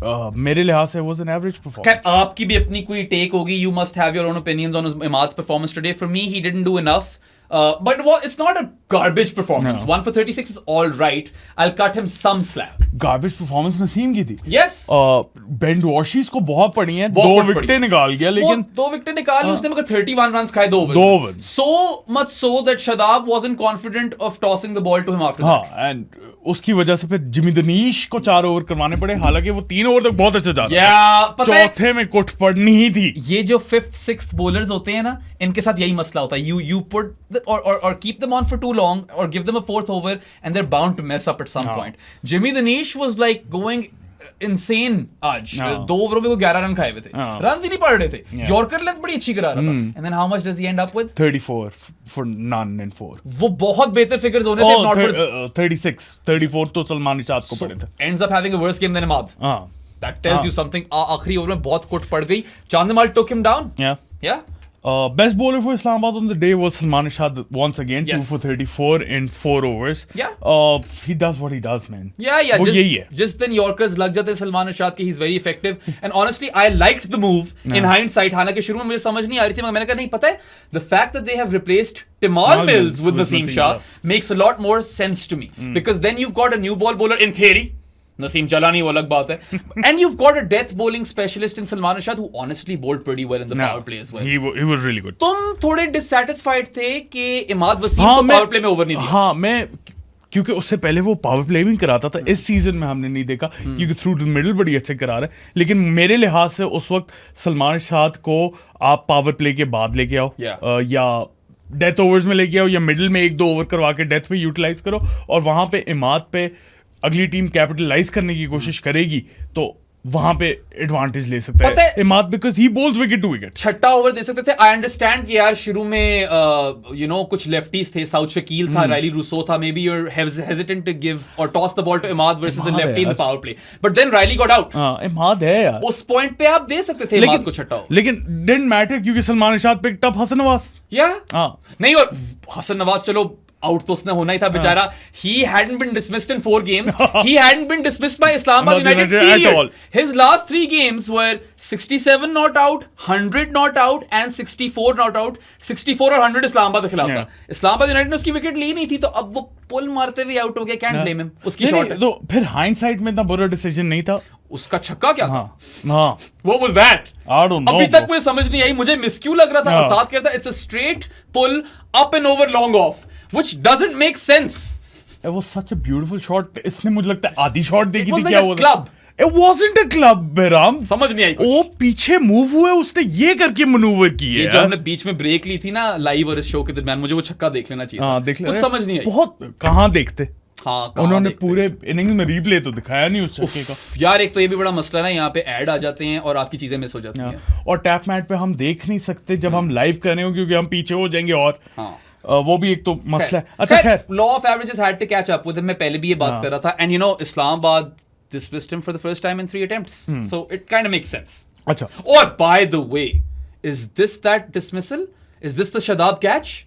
मेरे लिहाज से was an average performance. खैर आपकी भी अपनी कोई टेक होगी. You must have your own opinions on Imad's performance today. For me, he didn't do enough. But it's not a garbage performance. 1 for 36 is all right. I'll cut him some slack. Garbage performance Naseem की थी. Yes. Ben Washies को बहुत पड़ी हैं, 2 विकेटें निकाल गया, लेकिन 2 विकेटें निकाली उसने, मगर 31 runs खाए 2 overs. So much so that Shadab wasn't confident of tossing the ball to him after that. and उसकी वजह से फिर जिमी दनीश को 4 ओवर करवाने पड़े, हालांकि वो 3 ओवर तक बहुत अच्छा जा रहा था। चौथे में कुट पड़नी ही थी। ये जो 5th 6th bowlers होते हैं ना, इनके साथ यही मसला होता है। You put or keep them on for too long or give them a 4th over and they're bound to mess up at some point. Jimmy Danish was like going insane आज। 2 ओवरों में वो 11 रन खाए हुए थे, run ही नहीं पड़ रहे थे। यॉर्कर लेंथ बड़ी अच्छी करा रहा था। And then how much does he end up with? 34 for none and 4. वो बहुत बेहतर फिगर्स होने थे, not for 36 34 तो सलमान निशात को पड़े थे। Ends up having a worse game than Imad. That tells you something. आखिरी ओवर में बहुत कुट पड़ गई। चांदिमाल took him down. Yeah. Best bowler for Islamabad on the day was Salman Rashad once again. Yes. 2 for 34 in 4 overs. Yeah. He does what he does, man. Yeah. वो यही है। Just then Yorkers लग जाते Salman Rashad के, he's very effective. And honestly, I liked the move in hindsight. हालांकि शुरू में मुझे समझ नहीं आ रही थी, मगर मैंने कहा नहीं, पता है, the fact that they have replaced Timal Mills with Naseem Shah makes a lot more sense to me. Because then you've got a new ball bowler in theory. Naseem चला नहीं, वो अलग बात है. And you've got a death bowling specialist in Salman Rashad who honestly bowled pretty well in the power play as well. He was really good. तुम थोड़े dissatisfied थे कि इमाद वसीम को पावर प्ले में ओवर नहीं दिया. हाँ, मैं क्योंकि उससे पहले वो पावर प्ले भी कराता था, इस सीजन में हमने नहीं देखा क्योंकि थ्रू द मिडल बड़ी अच्छे करा रहा है। लेकिन मेरे लिहाज से उस वक्त सलमान रशाद को आप पावर प्ले के बाद लेके आओ, या डेथ ओवर्स में लेके आओ, या मिडिल में 1-2 ओवर करवा के डेथ पे यूटिलाइज करो, और वहां पे इमाद पे अगली टीम कैपिटलाइज करने की कोशिश करेगी, तो वहां पे एडवांटेज ले सकता पता है है- Imad because he bowls wicket to wicket. छठा ओवर दे सकते थे. आई अंडरस्टैंड कि यार शुरू में कुछ लेफ्टीज थे. साउथ शकील था, राइली रूसो था. Maybe you're hesitant to give or toss the ball to Imad versus a Imad है लेफ्टी इन द यार. Power play. But then Rilee got out. हाँ इमाद है यार. उस पॉइंट पे आप दे सकते थे इमाद को छठा ओवर. लेकिन डिडंट मैटर क्योंकि सलमान इरशाद पिक्ड अप हसन नवाज. या हाँ नहीं, और हसन नवाज चलो आउट तो उसने होना ही था बेचारा. He hadn't been dismissed in 4 games. He hadn't been dismissed by Islamabad Not United United at period. all. His last 3 games were 67 not out, 100 not out and 64 not out. 64 और 100 इस्लामाबाद के खिलाफ था. इस्लामाबाद यूनाइटेड ने उसकी विकेट ली नहीं थी, तो अब वो पुल मारते हुए आउट हो गया. Can't blame him. उसकी नहीं, शॉट नहीं, तो फिर हाइंडसाइट में इतना बुरा डिसीजन नहीं था. उसका छक्का क्या था? हाँ What was that? I don't know, अभी bro. तक मुझे समझ नहीं आई. मुझे मिसक्यू लग रहा था. और साथ कह रहा था it's a straight pull up and over long off, which doesn't make sense. It was such a beautiful shot. इसने मुझे लगता है आधी शॉट देखी was थी like क्या a हुआ था. club. It wasn't a club, बेराम. समझ नहीं आई कुछ. वो पीछे मूव हुए, उसने ये करके मनूवर की ये है. जो हमने बीच में ब्रेक ली थी ना लाइव और इस शो के दरमियान, मुझे वो छक्का देख लेना चाहिए. हाँ देख ले. कुछ समझ नहीं आई. बहुत कहाँ देखते. हाँ, कहाँ उन्होंने देखते? पूरे इनिंग्स में रीप्ले तो दिखाया नहीं उस छक्के का. यार एक तो ये भी बड़ा मसला ना, यहाँ पे ऐड आ जाते हैं और आपकी चीजें मिस हो जाती हैं. और टैप मैट पे हम देख नहीं सकते जब हम लाइव कर रहे हो क्योंकि हम पीछे हो जाएंगे. और हाँ. वो भी एक तो मसला है. अच्छा खैर, law of averages had to catch up with him. मैं पहले भी ये बात कर रहा था. And Islamabad dismissed him for the first time in 3 attempts. So it kind of makes sense. अच्छा Or by the way, is this that dismissal? Is this the Shadab catch?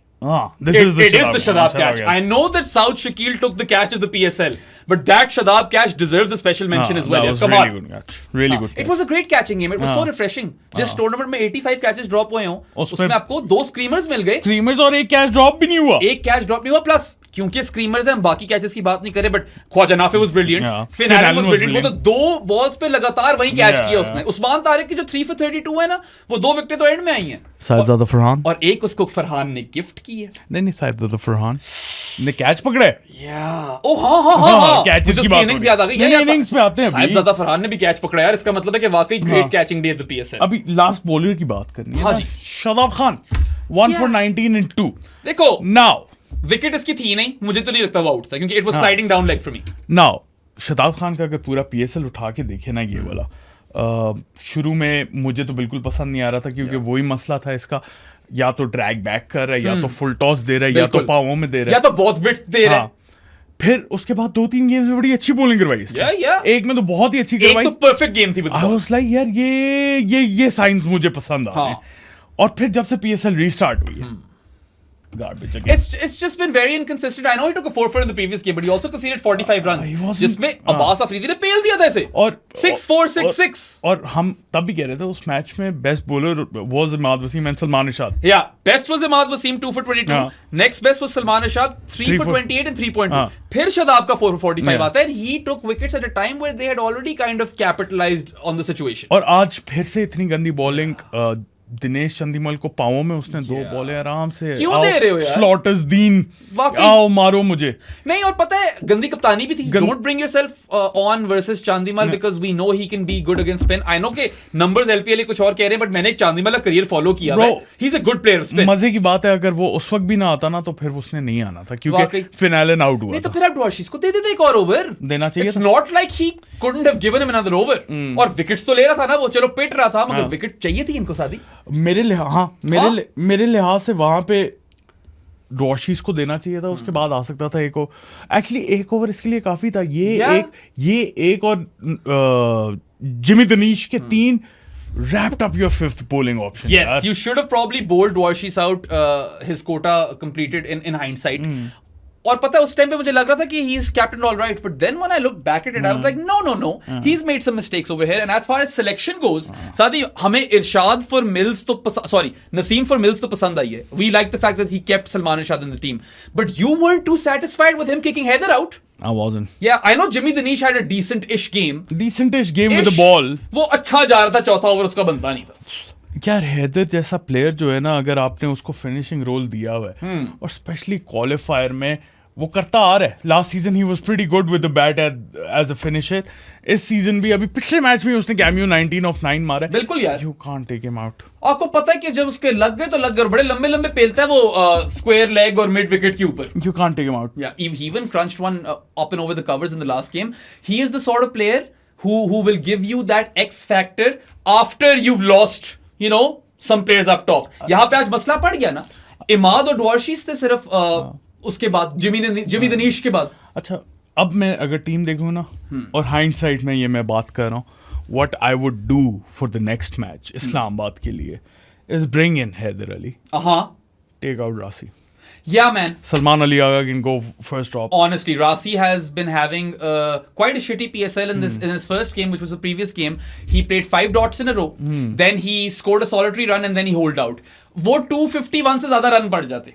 this It is the is the Shadab catch. I know that South Shakil took the catch of the PSL, but that Shadab catch deserves a special mention as well. That Yeah, was come really on. good catch. Really good It catch. was a great catching game. It was so refreshing. जिस tournament में 85 catches drop हुए हों, उसमें आपको 2 स्क्रीमर्स मिल गए. स्क्रीमर्स और एक catch drop भी नहीं हुआ. एक कैच ड्रॉप नहीं हुआ. प्लस क्योंकि स्क्रीमर्स हैं, हम बाकी कैचेस की बात नहीं करें, but Khwaja Nafay was brilliant. Yeah. Finn Finn Allen Allen was was brilliant. वो तो 2 बॉल्स पे लगातार वही कैच Yeah, किया उसने. उस्मान तारिक की जो 3 for 32 है ना, वो 2 विकेटें तो एंड में आई हैं. साहिबजादा फरहान. और एक उसको फरहान ने गिफ्ट की है. नहीं साहिबजादा फरहान ने कैच पकड़े. ओ हाँ catches मुझे की उसकी बात इनिंग्स हो रही याद आ गई. है. नहीं, innings पे आते हैं अभी. साहिबजादा फरहान ने भी कैच पकड़ा यार. इसका मतलब है कि वाकई great catching day at the PSL. अभी लास्ट बॉलर की बात करनी है. हाँ ना. जी. Shadab Khan 1 for 19 in 2. देखो नाउ विकेट इसकी थी नहीं. मुझे तो नहीं लगता वो आउट था क्योंकि it was sliding down leg for me. Now Shadab Khan का अगर पूरा पीएसएल उठा के देखे ना ये वाला, शुरू में मुझे तो बिल्कुल पसंद नहीं आ रहा था क्योंकि वही मसला था इसका. या तो ड्रैग बैक कर रहा है, या तो फुल टॉस दे रहा है, या तो बिल्कुल. पावों में दे रहा या है. तो बहुत विड्थ दे रहा है. हाँ. फिर उसके बाद 2-3 गेम्स में बड़ी अच्छी बॉलिंग करवाई इसने. Yeah. एक में तो बहुत ही अच्छी एक करवाई. तो परफेक्ट गेम थी विद आई वाज लाइक यार ये साइंस मुझे पसंद आ रहे हैं. और फिर जब से पीएसएल रीस्टार्ट हुई है, garbage again. It's just been very inconsistent. I know he took a 4 in the previous game, but he also conceded 45 runs. He wasn't- जिसमें अब्बास अफरीदी ने पेल दिया था इसे. और 6-4, 6-6. और हम तब भी कह रहे थे उस मैच में best bowler was Imad Wasim and Salman Irshad. Yeah, best was Imad Wasim 2 for 22. हाँ. Next best was Salman Irshad 3 for 28 and 3.2. हाँ. फिर शादाब का 4 for 45 Yeah. आता है. He took wickets at a time where they had already kind of capitalized on the situation. और आज फिर से इतनी गंदी बॉलिंग. दिनेश चंदीमल को पावों में उसने 2 बॉलें आराम से. क्यों दे रहे हो यार? स्लॉटर्स दीन वाकई. आओ मारो मुझे. नहीं, और पता है गंदी कप्तानी भी थी. Don't bring yourself on versus Chandimal because we know he can be good against spin. I know के नंबर्स एलपीएल कुछ और कह रहे हैं, बट मैंने चांदीमल का करियर फॉलो किया है. ही is a good player spin. मजे की बात है अगर वो उस वक्त भी ना आता ना तो फिर उसने नहीं आना था क्योंकि वाकई. फिन एलन आउट हुआ नहीं तो था. फिर आप डॉर्शिस को दे देते एक और ओवर. देना चाहिए इट्स था. Not like he couldn't have given him another over. और विकेट्स तो ले रहा था ना वो. चलो पिट रहा था, मगर विकेट चाहिए थी इनको सादी. मेरे लिहाज से वहां पे रोशीज को देना चाहिए था. उसके बाद आ सकता था एक एक्चुअली एक ओवर इसके लिए काफी था. ये एक और जिमी दनीश के 3 wrapped up your 5th bowling option. Yes, you should have probably bowled Dwarshi's out. His quota completed in hindsight. और पता है उस टाइम पे मुझे लग रहा था कि he is captain all right, but then when I looked back at it, I was like, no, he's made some mistakes over here. And as far as selection goes, सादी हमें इरशाद for Mills तो Naseem for Mills तो पसंद आई है. We like the fact that he kept Salman Irshad in the team, but you weren't too satisfied with him kicking Haider out. I wasn't. Yeah, I know Jimmy Danish had a decent-ish game. Decent-ish game with the ball. वो अच्छा जा रहा था. चौथा over उसका बनता नहीं था. यार हैदर जैसा प्लेयर जो है ना, अगर आपने उसको फिनिशिंग रोल दिया हुआ है और स्पेशली क्वालिफायर में वो करता आ रहा है. Last season he was pretty good with the bat as a finisher. इस सीजन भी अभी पिछले मैच में उसने कैमियो 19 of 9 मारा है. बिल्कुल यार. You can't take him out. आपको पता है कि जब उसके लग गए तो लग गए. बड़े लंबे लंबे पेलता है वो स्क्वायर लेग और मिड विकेट के ऊपर. You can't take him out. Yeah, he even crunched one up and over the covers in the last game. He is the sort of player who will give you that X factor after you've lost, some players up top. यहाँ पे आज मसला पड़ गया ना, इमाद और ड्वार्शीस थे सिर्फ उसके बाद जिमी दनीश के बाद. अच्छा, अब मैं अगर टीम देखूँ ना, और हाइंडसाइट में ये मैं बात कर रहा हूँ, what I would do for the next match Islamabad के लिए is bring in Haider Ali, take out Rasi. Yeah, man. Salman Ali Agha can go first drop. Honestly, Rasi has been having quite a shitty PSL in his first game, which was the previous game. He played 5 dots in a row. Then he scored a solitary run and then he holed out. वो 251 से ज्यादा run पड़ जाते.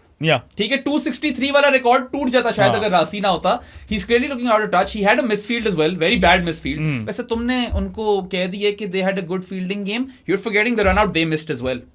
ठीक है, 263 वाला record टूट जाता शायद अगर रासी ना होता. He's clearly looking out of touch. He had a misfield as well, very bad misfield. वैसे तुमने उनको कह दिया कि they had a good fielding game. You're forgetting the run out they missed as well.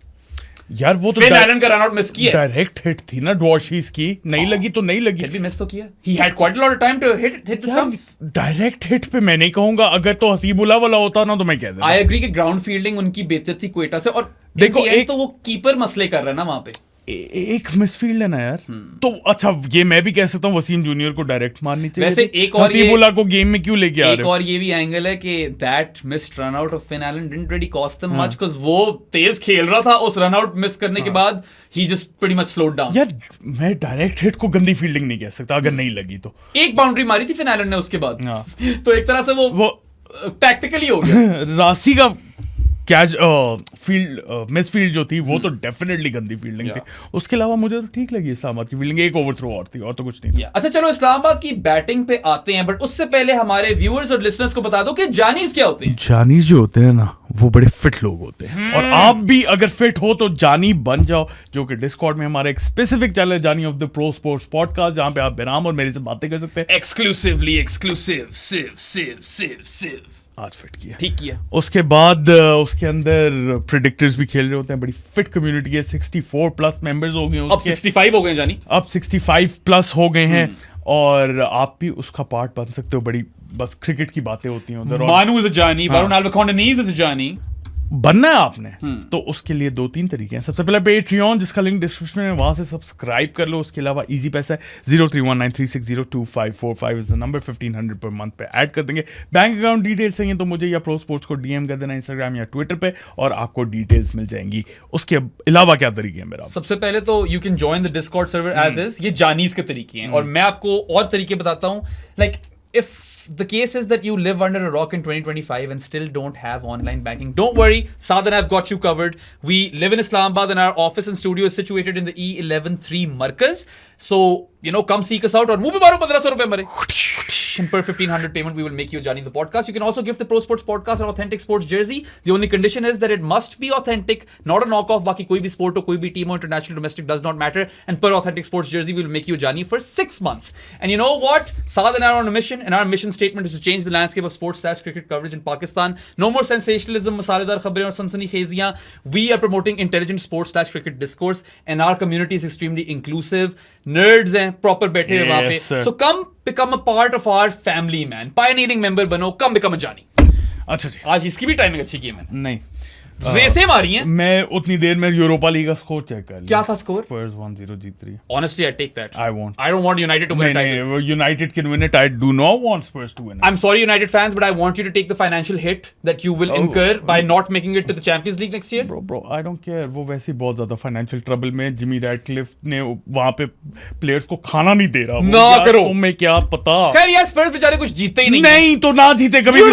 यार वो तो फिन एलन का रन आउट मिस किया, डायरेक्ट हिट थी ना ड्वार्शीस की, नहीं लगी तो नहीं लगी, फिर भी मिस तो किया. He had quite a lot of time to hit the stumps. Direct hit पे मैं नहीं कहूंगा, अगर तो हसीबुल्ला वाला होता ना तो मैं कह देता. I agree कि ग्राउंड फील्डिंग उनकी बेहतर थी क्वेटा से, और देखो एक तो वो कीपर मसले कर रहा है ना वहां पे. एक मिसफील्ड है ना यार, तो अच्छा ये मैं भी कह सकता हूँ वसीम जूनियर को डायरेक्ट मारनी चाहिए. वैसे एक और हसीबुल्ला को गेम में क्यों लेके आ रहे हो? एक और ये भी एंगल है कि that missed run out of Finn Allen didn't really cost them much, because वो तेज खेल रहा था. उस रन आउट मिस करने के बाद ही just pretty much slowed down. यार मैं डायरेक्ट हिट को गंदी फील्डिंग नहीं कह सकता अगर नहीं लगी तो. एक बाउंड्री मारी थी फिन एलन ने उसके बाद, तो एक तरह से वो टैक्टिकली हो गया. राशि का कैच फील्ड मिसफील्ड जो थी वो तो डेफिनेटली गंदी फील्डिंग थी. उसके अलावा मुझे तो ठीक लगी इस्लामाबाद की फील्डिंग, एक ओवर थ्रो और थी और तो कुछ नहीं. अच्छा चलो इस्लामाबाद की बैटिंग पे आते हैं, बट उससे पहले हमारे व्यूअर्स और लिसनर्स को बता दो कि जानीज क्या होते हैं. जानीज जो होते हैं ना वो बड़े फिट लोग होते हैं, और आप भी अगर फिट हो तो जानी बन जाओ, जो कि डिस्कॉर्ड में हमारा एक स्पेसिफिक चैनल है, जानी of the pro sports podcast, जहां पे आप बेराम और मेरे से बातें कर सकते हैं एक्सक्लूसिवली. सिव आज फिट किया, ठीक किया. उसके बाद उसके अंदर प्रेडिक्टर्स भी खेल रहे होते हैं. बड़ी फिट कम्युनिटी है, 64 प्लस मेंबर्स हो गए अब 65 हो गए जानी, अब 65 प्लस हो गए हैं, और आप भी उसका पार्ट बन सकते हो. बड़ी बस क्रिकेट की बातें होती हैं उधर. मानू इज अ जानी, वरुण अल्वकोंडनीज इज अ जानी. बनना है आपने तो उसके लिए 2-3 तरीके हैं. सबसे पहले पेट्रियन, जिसका लिंक डिस्क्रिप्शन में, वहां से सब्सक्राइब कर लो. उसके अलावा इजी पैसा है, 0319360255 is the number, 1500 per month पे ऐड कर देंगे. बैंक अकाउंट डिटेल्स चाहिए तो मुझे या प्रो स्पोर्ट्स को डीएम कर देना इंस्टाग्राम या ट्विटर पे, और आपको डिटेल्स मिल जाएंगी. उसके अलावा क्या तरीके हैं मेरा? सबसे पहले तो you can join the Discord server as is. ये जानीज के तरीके हैं, और मैं आपको और तरीके बताता हूं. Like if the case is that you live under a rock in 2025 and still don't have online banking, don't worry, Saad and I've got you covered. We live in Islamabad and our office and studio is situated in the E113 Markaz. So, come seek us out. और मुंह पे मारो 1500 रुपए हमारे. And per 1500 payment, we will make you Johnny the podcast. You can also give the Pro Sports podcast an authentic sports jersey. The only condition is that it must be authentic, not a knockoff. बाकी कोई भी sport हो, कोई भी team हो, international, domestic, does not matter. And per authentic sports jersey, we will make you Johnny for 6 months. And you know what? Saad and I are on a mission, and our mission statement is to change the landscape of sports/cricket coverage in Pakistan. No more sensationalism, masaledar khabrein aur sansani-kheziyan. We are promoting intelligent sports/cricket discourse, and our community is extremely inclusive. Nerds हैं, proper बैठे हैं वहां पे. So come become a part of our family, man. Pioneering member बनो, come become a Johnny. अच्छा जी, आज इसकी भी टाइमिंग अच्छी की है मैंने. नहीं रेसें मारी हैं. मैं उतनी देर में यूरोपा लीग का स्कोर चेक कर लिया. क्या था स्कोर? स्पर्स 1-0 जीत रही है. Honestly, I take that. I won't. I don't want United to win a title. नहीं, United can win it. I do not want Spurs to win it. I'm sorry, United fans, but I want you to take the financial hit that you will incur by not making it to the Champions League next year. Bro, I don't care. वो वैसे ही बहुत ज्यादा financial trouble में. Jimmy Radcliffe ने वहां पे players को खाना नहीं दे रहा. ना करो. तुम्हें क्या पता. खैर यार, स्पर्स बेचारे कुछ जीतते ही नहीं. नहीं तो ना जीते कभी भी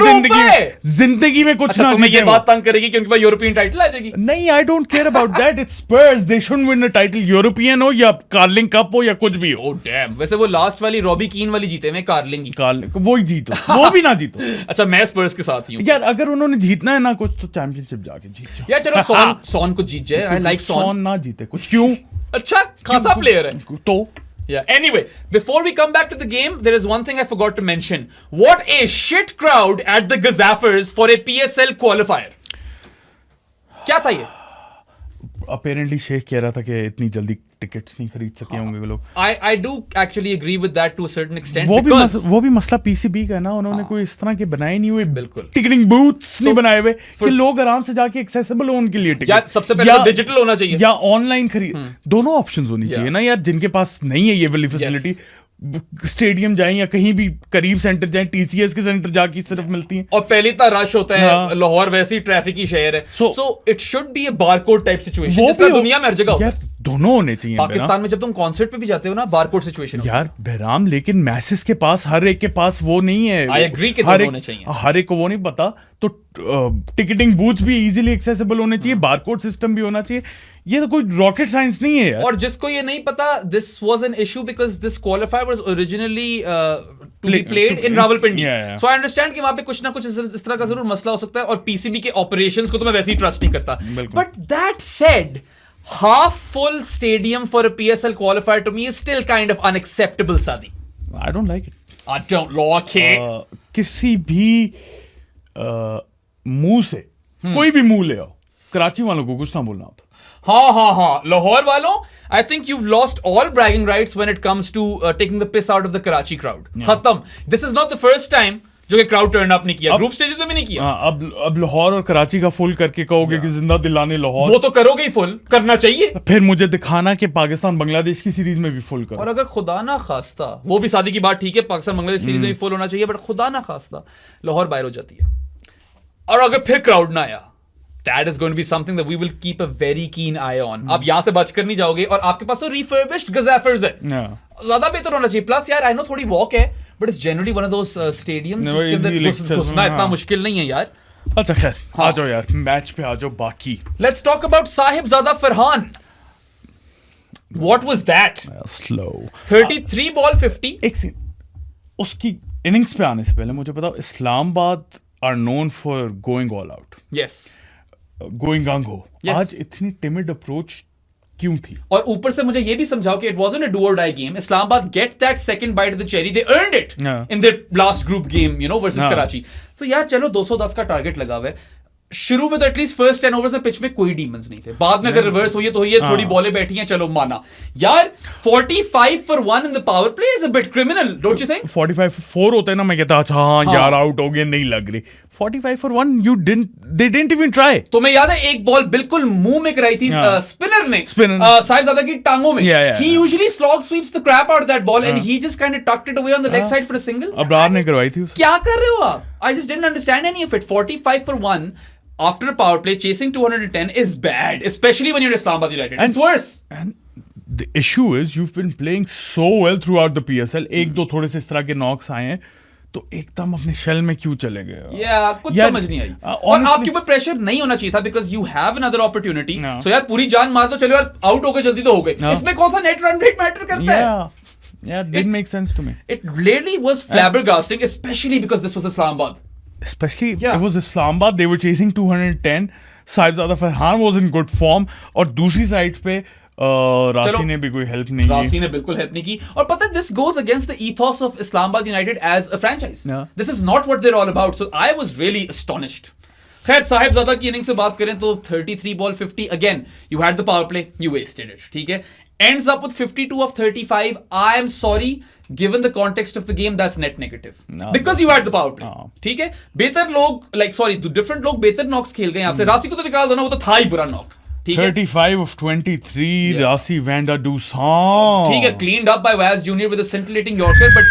जिंदगी में कुछ ना. तुम्हें ये बात तंग करेगी क्योंकि भाई यूरोपियन टाइटल आ जाएगी. नहीं, I don't care about that. It's Spurs. They shouldn't win a title. European हो या कार्लिंग कप हो या कुछ भी हो. Oh damn. वैसे वो लास्ट वाली रॉबी कीन वाली जीते हैं कार्लिंग की. वो ही जीतो, वो भी ना जीतो. अच्छा, मैं स्पर्स के साथ ही हूं यार. अगर उन्होंने जीतना है ना कुछ तो चैंपियनशिप जाके जीत जाओ. यार चलो सॉन को जीत जाए. I like सॉन ना जीते कुछ. क्यों? अच्छा खासा प्लेयर है तो. Yeah. Anyway, before we come back to the game, there is one thing I forgot to mention. What a shit crowd at the Gazaffers for a PSL qualifier. क्या था ये? Apparently शेख कह रहा था कि इतनी जल्दी टिकट्स नहीं खरीद सके होंगे वो लोग. I do actually agree with that to a certain extent. वो भी मसला पीसीबी का है ना. उन्होंने कोई इस तरह के बनाए नहीं हुए. बिल्कुल. टिकटिंग बूथ्स नहीं बनाए हुए कि लोग आराम से जाके एक्सेसिबल हो उनके लिए टिकट. या सबसे पहले डिजिटल होना चाहिए या ऑनलाइन खरीद. दोनों ऑप्शंस होनी चाहिए ना यार. जिनके पास नहीं है ये वाली फैसिलिटी, स्टेडियम जाएं या कहीं भी करीब सेंटर जाएं, टीसीएस के सेंटर जाके सिर्फ मिलती हैं। और पहले इतना रश होता है, हाँ। लाहौर वैसे ही ट्रैफिक की शहर है, So- so it should be a barcode type situation, वो जिसका भी दुनिया में हर जगह होता यार है। दोनों होने चाहिए पाकिस्तान में जब तुम कॉन्सर्ट पे भी जाते हो ना, बारकोड सिचुएशन यार बहराम, लेकिन मैसेस के पास, हर एक के पास वो नहीं है। I agree कि हर दोनों एक होने चाहिए। हर एक को वो नहीं पता, तो टिकटिंग बूथ भी इजीली एक्सेसिबल होने चाहिए, बारकोड सिस्टम भी होना चाहिए। ये तो कोई रॉकेट साइंस नहीं है यार। और जिसको ये नहीं पता, this was an issue because this qualifier was originally to be played in Rawalpindi, Yeah. So I understand कि वहां पे कुछ ना कुछ इस तरह का जरूर मसला हो सकता है, और पीसीबी के ऑपरेशंस को तो मैं वैसे ही ट्रस्ट नहीं करता। बिल्कुल। But that said, half full stadium for a PSL qualifier to me is still kind of unacceptable, Sadi. I don't like it. I don't like it. किसी भी मुंह से कोई भी मुंह ले आओ, कराची वालों को कुछ ना बोलना आप। हाँ, लाहौर वालों, I think you've lost all bragging rights when it comes to taking the piss out of the Karachi crowd. खत्म. This is not the first time जो कि क्राउड टर्न अप नहीं किया, ग्रुप स्टेजेस में भी नहीं किया। अब लाहौर और कराची का फुल करके कहोगे कि जिंदा दिलाने लाहौर, वो तो करोगे ही, फुल करना चाहिए। फिर मुझे दिखाना कि पाकिस्तान बांग्लादेश की सीरीज में भी फुल करो। और अगर खुदा ना खास्ता, वो भी शादी की बात ठीक है, पाकिस्तान बांग्लादेश सीरीज में भी फुल होना चाहिए, बट खुदा ना खास्ता लाहौर बाहर हो जाती है और अगर फिर क्राउड ना आया, that is going to be something that we will keep a very keen eye on. आप यहां से बचकर नहीं जाओगे, और आपके पास तो refurbished Gazaffers है, ज्यादा बेहतर होना चाहिए। प्लस यार, आई नो थोड़ी वॉक है, but it's generally one of those stadiums जिसके अंदर घुसना इतना मुश्किल नहीं है यार। अच्छा खैर, आ जाओ यार, मैच पे आ जाओ। बाकी let's talk about Sahibzada Farhan. What was that? Slow 33 ball 50। एक सीन, उसकी इनिंग्स पे आने से पहले मुझे बताओ, Islamabad are known for going all out, yes, going gung-ho. Yes. आज इतनी टिमिड अप्रोच क्यों थी? और ऊपर से मुझे ये भी समझाओ कि it wasn't a do or die game. Islamabad get that second bite of the cherry, they earned it in their last group game, you know, versus Karachi. तो यार चलो 210 का टारगेट लगा हुआ है। शुरू में तो एटलीस्ट फर्स्ट 10 ओवर्स में पिच में कोई डीमंस नहीं थे, बाद में अगर रिवर्स हुई है तो ये थोड़ी बॉलें बैठी हैं, चलो माना। यार 45 for 1 in the power play is a bit criminal, don't you think? 45-4 होता है ना, मैं कहता अच्छा हाँ यार आउट हो गए, नहीं लग रही। 45 for 1, they didn't even try. तो मैं याद है एक बॉल बिल्कुल मुंह में कराई थी स्पिनर ने, साहिबजादा की टांगों में। He usually slog sweeps the crap out of that ball and he just kind of tucked it away on the leg side for a single. Abrar ने करवाई थी। क्या कर रहे हो आप? I just didn't understand any of it. 45 for 1 after a power play chasing 210 is bad, especially when you're Islamabad United. It's worse. And the issue is you've been playing so well throughout the PSL. एक दो थोड़े से इस तरह के Knox आए हैं, तो एकदम अपने शेल में क्यों चले गए? कुछ समझ नहीं आई। और आपके ऊपर प्रेशर नहीं होना चाहिए था, because you have another opportunity. So यार पूरी जान मार दो, चलो यार आउट हो गए, जल्दी तो हो गए। इसमें कौन सा नेट रन रेट मैटर करता है? Yeah, didn't make sense to me. It really was flabbergasting, especially because this was Islamabad. Especially it was Islamabad, they were chasing 210. Saibzada Farhan was in good form, और दूसरी side पे राशि ने भी कोई help नहीं की। राशि ने बिल्कुल हेल्प नहीं की, और पता है this goes against the ethos of Islamabad United as a franchise. This is not what they're all about. So I was really astonished. खैर, साहिबजादा की इनिंग्स से बात करें तो 33 ball 50, again you had the power play, you wasted it, ठीक है। Ends up with 52 of 35. I am sorry, given the context of the game, that's net negative. Because you had the power play. ठीक है, बेहतर लोग, different लोग बेहतर Knox खेल गए आपसे। राशि को तो निकाल दो ना, वो तो था ही बुरा knock. 35 of 23, Rasi Vanda Doosan. ठीक है, cleaned up by Vaz Jr. with a scintillating Yorker, but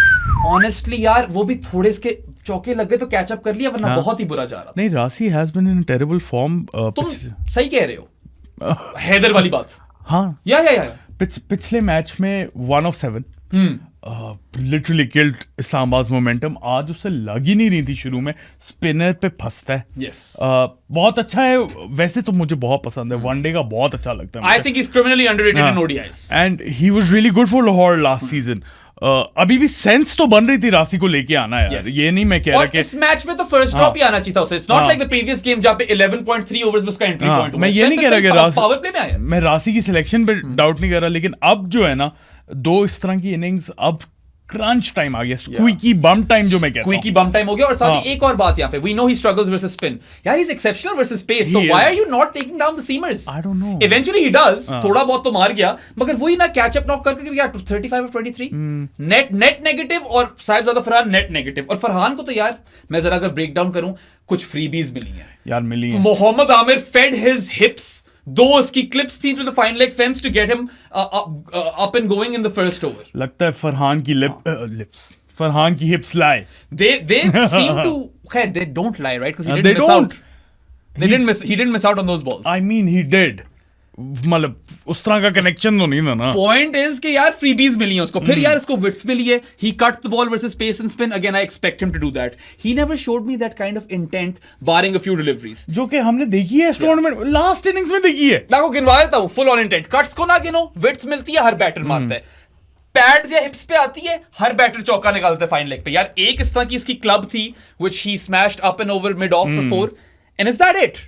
honestly यार वो भी थोड़े इसके चौके लग गए तो कैच अप कर लिया, वरना बहुत ही बुरा जा रहा था। नहीं, Rasi has been in terrible form. तुम सही कह रहे हो, हैदर वाली बात। हाँ, या पिछले मैच में 1 of 7 literally killed Islamabad momentum. आज उससे लग ही नहीं रही थी शुरू में, स्पिनर पे फंसता है। yes. बहुत अच्छा है, वैसे तो मुझे बहुत पसंद है, वनडे का बहुत अच्छा लगता है। I think he's criminally underrated in ODIs. And he was really good for Lahore last season. अभी भी सेंस तो बन रही थी राशि को लेके आना यार। ये नहीं मैं कह रहा कि इस मैच में तो फर्स्ट ड्रॉप ही आना चाहिए था उसे। It's not like the previous game जहाँ पे 11.3 ओवर्स में उसका एंट्री पॉइंट हुआ। मैं ये नहीं कह रहा कि राशि पावर प्ले में आया, मैं राशि की सिलेक्शन पे डाउट नहीं कर रहा, लेकिन अब जो है ना, दो इस तरह की इनिंग्स, अब क्रंच टाइम आ गया, स्क्वीकी बम टाइम जो मैं कहता हूं। स्क्वीकी बम टाइम हो गया, और साथ ही एक और बात यहाँ पे, we know he struggles versus spin. यार he's exceptional versus pace. So why are you not taking down the seamers? I don't know. Eventually he does. थोड़ा बहुत तो मार गया, मगर वही ना कैच अप नॉक करके यार 35 और 23 नेट नेगेटिव, और साहिबजादा फरहान नेट नेगेटिव। और फरहान को तो यार मैं जरा अगर ब्रेक डाउन करूं, कुछ फ्रीबीज मिली हैं यार, मिली हैं। Mohammad Amir fed his hips दो उसकी क्लिप्स थी to the fine leg fence to get him up and going in the first over. लगता है फरहान की लिप्स फरहान की hips lie. They seem to they don't lie, right? Because he They didn't miss don't. out. He didn't miss out on those balls. I mean he did. मतलब उस तरह का connection तो नहीं था ना. Point is कि यार freebies मिली हैं उसको. फिर यार इसको width मिली है. He cut the ball versus pace and spin. Again, I expect him to do that. He never showed me that kind of intent, barring a few deliveries. जो कि हमने देखी है इस टूर्नामेंट लास्ट इनिंग्स में देखी है. मैं आपको गिनवा देता हूँ. Full on intent. Cuts को ना गिनो. Width मिलती है, हर बैटर मारता है. पैड्स या हिप्स पे आती है, हर बैटर चौका निकालता है फाइन लेग पे. यार एक इस तरह की इसकी क्लब थी which he smashed up and over mid off for 4. And is that it?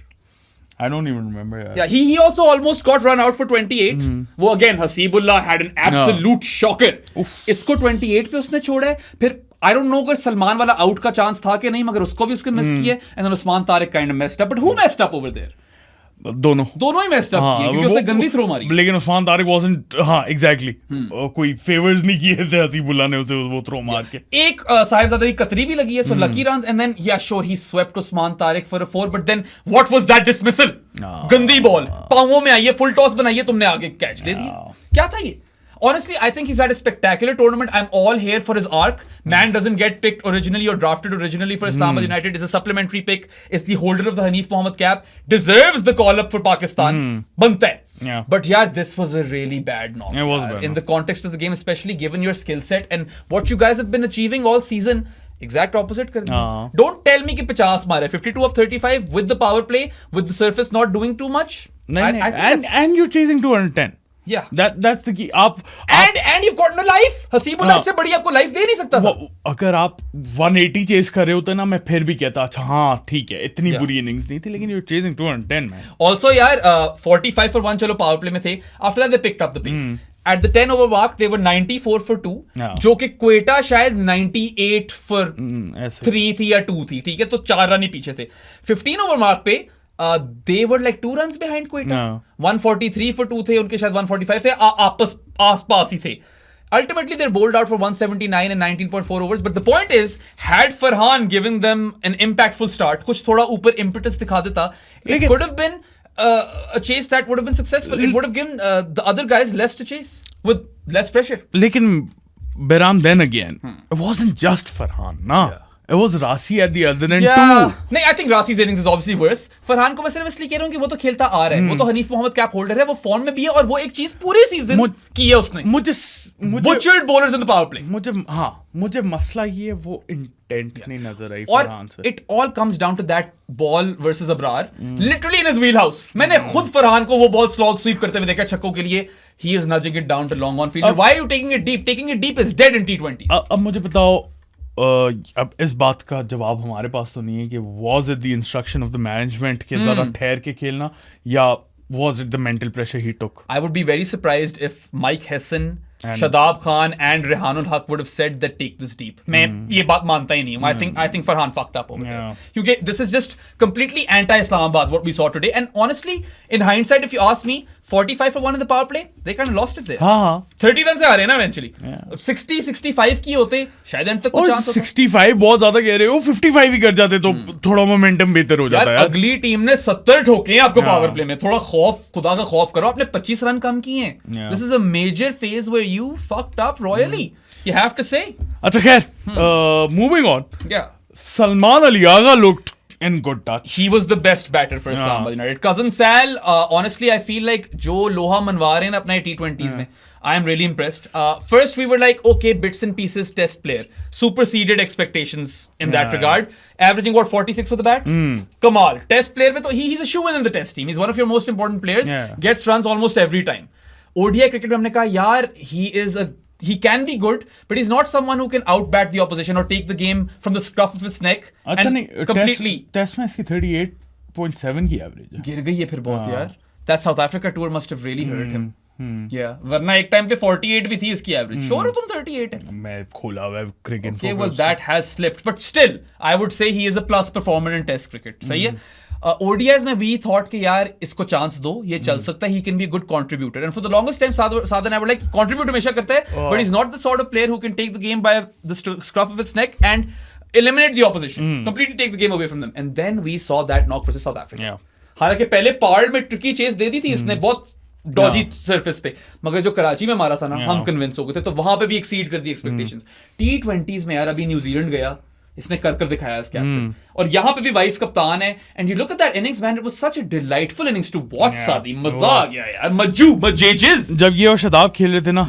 I don't even remember. Yeah, he also almost got run out for 28. वो again Hasibullah had an absolute shocker. इसको 28 पे उसने छोड़ा है. फिर I don't know अगर सलमान वाला out का चांस था कि नहीं, मगर उसको भी उसके मिस किए. And then Usman Tariq kind of messed up. But who messed up over there? दोनों ही messed up किए क्योंकि उसने गंदी थ्रो मारी. लेकिन उस्मान तारिक wasn't एग्जैक्टली कोई फेवर्स नहीं किए थे हसीबुल्ला ने उसे वो थ्रो मार के. एक साहिबजादा की कतरी भी लगी है, so lucky runs, and then yeah sure he swept Usman Tariq for a 4, but then what was that dismissal? गंदी बॉल पांवों में आई है, फुल टॉस बनाई है, तुमने आगे कैच दे दिया. क्या था ये? Honestly, I think he's had a spectacular tournament. I'm all here for his arc. Man doesn't get picked originally or drafted originally for Islamabad United. Is a supplementary pick. Is the holder of the Hanif Mohammed cap. Deserves the call up for Pakistan. Banta hai. Yeah. But yeah, this was a really bad knock. It was bad in the context of the game, especially given your skill set and what you guys have been achieving all season. Exact opposite कर दिया. Don't tell me कि 50 मारे. 52 of 35 with the power play, with the surface not doing too much. And you're chasing 210. Yeah. That's the key. And you've got no life. Hasibullah इससे बड़ी आपको life दे नहीं सकता था. अगर आप 180 चेस कर रहे होते ना, मैं फिर भी कहता अच्छा हाँ ठीक है, इतनी बुरी इनिंग्स नहीं थी, लेकिन you're chasing 210 man. Also यार 45 for 1 चलो पावर प्ले में थे. After that they picked up the pace. At the 10 over mark they were 94 for 2. जो कि क्वेटा शायद 98 for 3 थी या 2 थी. ठीक है, तो 4 रन ही पीछे थे. 15 over mark पे they were like 2 runs behind Quetta. 143 for 2 थे, उनके शायद 145 थे, आस-पास ही थे. Ultimately, they're bowled out for 179 and 19.4 overs. But the point is, had Farhan given them an impactful start, कुछ थोड़ा ऊपर impetus दिखा देता, it could have been a chase that would have been successful. It would have given the other guys less to chase with less pressure. लेकिन Behram, then again, it wasn't just Farhan, na. Yeah. It was Rasi at the other end too. नहीं, I think Rasi's innings is obviously worse. Farhan को मैं सिर्फ इसलिए कह रहा हूँ कि वो तो खेलता आ रहा है. वो तो हनीफ मोहम्मद कैप होल्डर है, वो फॉर्म में भी है, और वो एक चीज पूरे सीजन की है उसने. Butchered bowlers in the power play. मुझे मसला ये वो इंटेंट नहीं नजर आई और फरहान से. It all comes down to that ball versus Abrar, literally in his wheelhouse. मैंने खुद फरहान को वो बॉल स्लॉग स्वीप करते हुए देखा छक्कों के लिए. He is nudging it down to long on field. Why are you taking it deep? Taking it deep is dead in T20s. अब मुझे बताओ, अब इस बात का जवाब हमारे पास तो नहीं है कि was it the instruction of the management कि ज़रा ठहर के खेलना, या was it the mental pressure he took? I would be very surprised if Mike Hesson, Shadab Khan and Rehanul Haq would have said that take this deep. मैं ये बात मानता ही नहीं हूँ. I think Farhan fucked up over there. क्योंकि this is just completely anti-Islamabad what we saw today. And honestly, in hindsight, if you ask me, 45 for 1 in the power play, they kind of lost it there. हाँ. 30 run से आ रहे हैं ना eventually. 60-65 की होते शायद and तक को चांस होता. 65 बहुत ज्यादा कह रहे हो, 55 ही कर जाते तो थोड़ा मोमेंटम बेहतर हो जाता है. अगली टीम ने 70 ठोके हैं आपको पावर प्ले में. थोड़ा खौफ, खुदा का खौफ करो. आपने 25 रन कम किए हैं. This is a major phase where you fucked up royally. You have to say. अच्छा खैर, moving on. Yeah. Salman Ali Agha looked in good touch. He was the best batter for Islamabad United. Cousin Sal, honestly, I feel like जो लोहा मनवा रहे हैं अपने T20s में, I am really impressed. First, we were like, okay, bits and pieces test player. Superseded expectations in that regard. Averaging, what, 46 for the bat? Kamal. Test player में तो he's a shoo-in in the test team. He's one of your most important players. Gets runs almost every time. ODI cricket में हमने कहा, यार, he can be good, but he's not someone who can outbat the opposition or take the game from the scruff of its neck and completely. Test में इसकी 38.7 की average है. गिर गई है फिर बहुत यार. That South Africa tour must have really hurt him. Yeah, वरना एक टाइम पे 48 भी थी इसकी एवरेज. श्योर हो तुम 38 है? मैं खोला हुआ है cricket. Okay, well that has slipped, but still I would say he is a plus performer in test cricket. सही है. ODIs में we thought कि यार इसको चांस दो, ये चल सकता है, he can be a good contributor. And for the longest time, Sadhan I would like contribute हमेशा करता है, but he's not the sort of player who can take the game by the scruff of its neck and eliminate the opposition, completely take the game away from them. And then we saw that knock versus South Africa. हालांकि पहले Paarl में tricky chess दे दी थी इसने, बहुत Doge surface पे, मगर जो कराची में मारा था ना, हम कन्विंस हो गए थे, तो वहां पे भी एक्सीड कर दी एक्सपेक्टेशंस। T20s में यार अभी न्यूजीलैंड गया, इसने कर दिखाया इस कैप्टन, और यहाँ पे भी वाइस कप्तान है, and you look at that innings man, it was such a delightful innings to watch सादी, मजा आ गया यार, मजेजेस। जब ये और शदाब खेल रहे थे ना,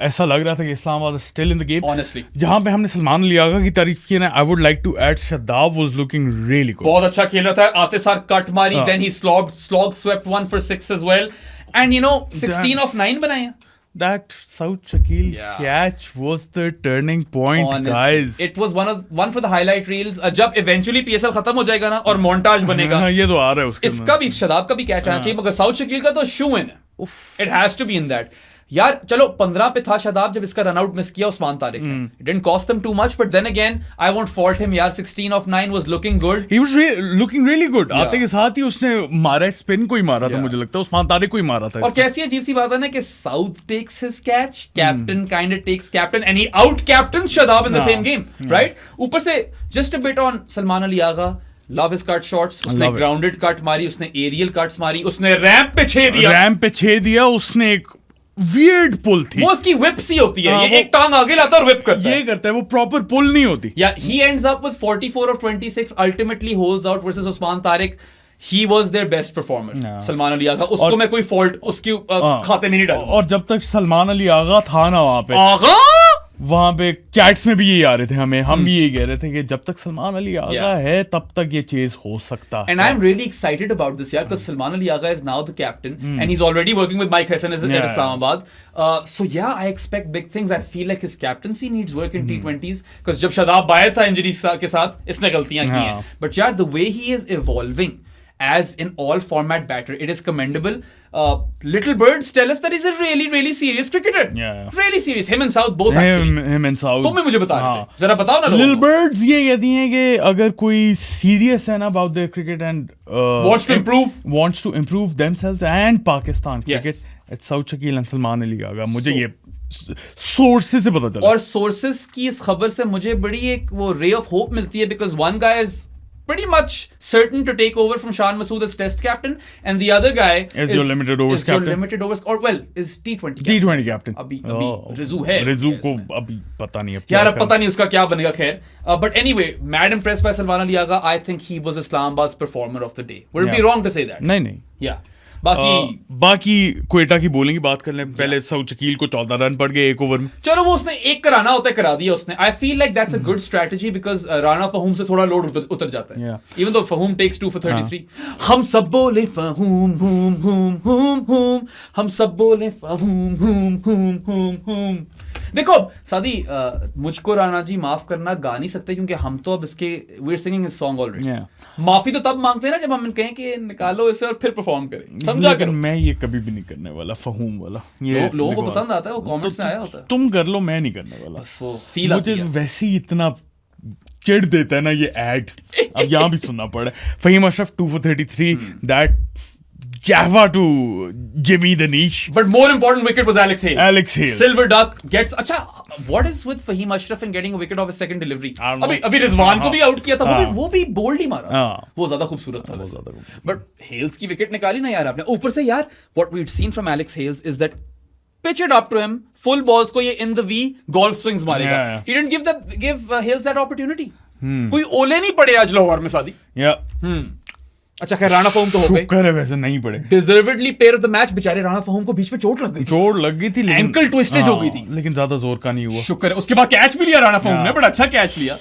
ऐसा लग रहा था कि Islamabad still in the game honestly. जहां पे हमने सलमान अली आगा की तारीफ की ना, I would like to add Shadab was looking really good, बहुत अच्छा खेल रहा था, आते सार कट मारी, then he slog swept one for 6 as well, and you know 16 of 9 बनाए हैं। That South Shakil catch was the turning point, Honestly, guys. It was one for the highlight reels. जब eventually PSL खत्म हो जाएगा ना और montage बनेगा, ये तो आ रहा है उसके इसका भी, शदाब का भी कैच आना चाहिए, मगर साउथ शकील का तो शू इन है, it has to be in that. यार चलो 15 पे था शदाब जब इसका रन आउट मिस किया उस्मान तारिक ने, it didn't cost them too much, but then again I won't fault him यार, 16 of 9 was looking good. He was looking really good. आते के साथ ही उसने मारा, स्पिन को ही मारा था, मुझे लगता है उस्मान तारिक को ही मारा था। और कैसी अजीब सी बात है ना कि south takes his catch, captain kind of takes captain, and he out captains Shadab in the same game, right? ऊपर से just a bit on Salman Ali Agha, love his cut shots, उसने grounded cut मारी, उसने aerial cuts मारी, उसने रैंप पे छेद दिया, उसने एक वियर्ड पुल थी, वो उसकी whip सी होती है, ये एक टांग आगे लाता है और whip करता है, ये करता है, वो प्रॉपर पुल नहीं होती। Yeah, he ends up with 44 of 26, ultimately holds out versus Usman Tariq. He was their best performer. Salman Ali Agha, उसको मैं कोई फॉल्ट उसकी खाते में नहीं डालूंगा। और जब तक सलमान अली आगा था ना वहां पे चैट्स में भी यही आ रहे थे, हम भी यही कह रहे थे कि जब तक सलमान अली आगा है तब तक ये चेज हो सकता है। And I'm really excited about this यार, because Salman Ali Agha is now the captain, and he's already working with Mike Hassan at Islamabad. So yeah, I expect big things. I feel like his captaincy needs work in T20s, because जब शदाब बाहर था injury के साथ, इसने गलतियां की हैं, but यार the way he is evolving as an all format batter, it is commendable. Little birds tell us that he's a really serious cricketer. Really serious. Him and South both actually. Him and South. तुम मुझे बता रहे थे, जरा बताओ ना लोगों को। Little birds ये कहती हैं कि अगर कोई serious है ना about their cricket and wants to improve themselves and Pakistan cricket, it's South Shakil and Salman Ali Agha. मुझे ये सोर्सेस से पता चला, और सोर्सेस की इस खबर से मुझे बड़ी एक वो रे ऑफ होप मिलती है, because one guy is pretty much certain to take over from Shan Masood as test captain, and the other guy is your limited overs captain. Your limited overs, or well, is T20 captain. अभी रिजू है, रिजू को अभी पता नहीं है यार, अब पता नहीं उसका क्या बनेगा, खैर। But anyway, mad impressed by Salman Ali Agha. I think he was Islamabad's performer of the day. Would it be wrong to say that? नहीं। Yeah. बाकी क्वेटा की बॉलिंग की बात कर लें पहले। साउथ शकील को 14 रन पड़ गए एक ओवर में, चलो वो उसने एक कराना होता है, करा दिया उसने। I feel like that's a good strategy, because Rana Fahoom से थोड़ा लोड उतर जाता है, इवन दो फहूम टेक्स 2 for 33। हम सब बोले फहूम हूम हूम हूम हूम, हम सब बोले फहूम हूम हूम हूम हूम। देखो सादी, मुझको राणा जी माफ करना गा नहीं सकते, क्योंकि हम तो अब इसके we are singing his song already. माफी तो तब मांगते हैं ना जब हम कहें कि निकालो इसे और फिर परफॉर्म करें, समझा करो। मैं ये कभी भी नहीं करने वाला फहूम वाला, ये लोगों को पसंद आता है, वो कमेंट्स में आया होता है। तुम कर लो, मैं नहीं करने वाला, बस वो फील आती है। मुझे वैसे ही इतना चिढ़ देता है ना ये ऐड, अब यहाँ भी सुनना पड़ा। Faheem Ashraf 2 for 33, that Java to Jimmy the niche. But more important wicket was Alex Hales. Alex Hales. Silver duck gets. अच्छा, what is with Fahim Ashraf in getting a wicket off his second delivery? अभी रिजवान को भी out किया था, वो भी bold ही मारा, वो ज्यादा खूबसूरत था। But Hales की विकेट निकाली ना यार आपने। ऊपर से यार, what we'd seen from Alex Hales is that pitch it up to him, full balls को ये in the V golf swings मारेगा। He didn't give Hales that opportunity. कोई ओले नहीं पड़े आज लाहौर में सादी। अच्छा खैर, राणा फहूम तो हो गए, शुक्र है वैसे नहीं पड़े। Deservedly player of the match. बेचारे राणा फहूम को बीच में चोट लग गई थी, लेकिन एंकल ट्विस्टेज हो गई थी, लेकिन ज्यादा जोर का नहीं हुआ। शुक्र है। उसके बाद कैच भी लिया राणा फहूम ने, बड़ा अच्छा कैच लिया।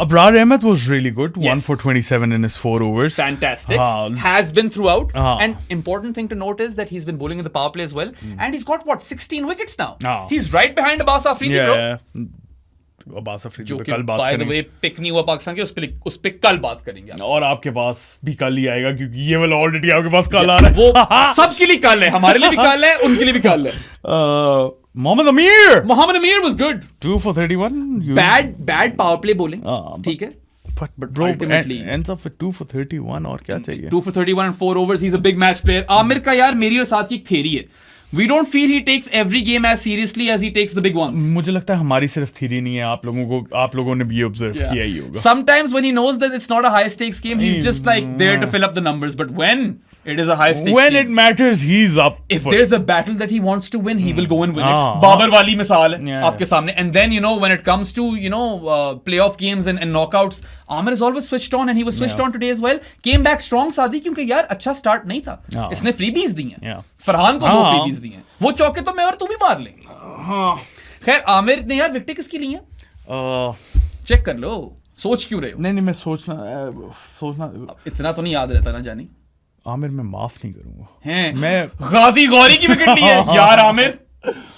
Abrar Ahmed was really good, 1 for 27 in his 4 overs. Fantastic. Has been throughout. And important thing to note is that he's been bowling in the power play as well, and he's got what, 16 wickets now. He's right behind Abbas Afridi, bro. Abbas Afridi जो पे कल बात करेंगे। By the way pick नहीं हुआ पाकिस्तान के, उस पे कल बात करेंगे। और आपके पास भी कल ही आएगा, क्योंकि ये वाला ऑलरेडी आपके पास कल आ रहा है। वो सबके लिए कल है, हमारे लिए भी कल है, उनके लिए भी कल है। मोहम्मद अमीर was good, 2 for 31. Bad power play bowling, ठीक है, but bro ends up with 2 for 31, और क्या चाहिए। 2 for 31 and 4 overs. He's a big match player. Aamir का यार मेरी और साथ की एक थ्योरी है, We don't feel he takes every game as seriously as he takes the big ones. मुझे लगता है हमारी सिर्फ थ्योरी नहीं है, आप लोगों ने भी ऑब्जर्व किया ही होगा. Sometimes when he knows that it's not a high stakes game, he's just like there to fill up the numbers. But when it is a high stakes When game, it matters, he's up. if there's a battle that he wants to win, he will go and win it. Babar wali misal hai आपके सामने. And then when it comes to playoff games and knockouts, Amir is always switched on, and he was switched on today as well. Came back strong सादी, क्योंकि यार अच्छा start नहीं था. इसने freebies दी हैं. फरहान को 2 freebies दी हैं. वो चौके तो मैं और तू भी मार लेंगे. खैर आमिर ने यार विकेट किसकी ली है? चेक कर लो. सोच क्यों रहे हो? नहीं मैं सोचना इतना तो नहीं याद रहता ना जानी. आमिर मैं माफ नहीं करूंगा. हैं मैं गाजी गौरी की विकेट ली है यार आमिर.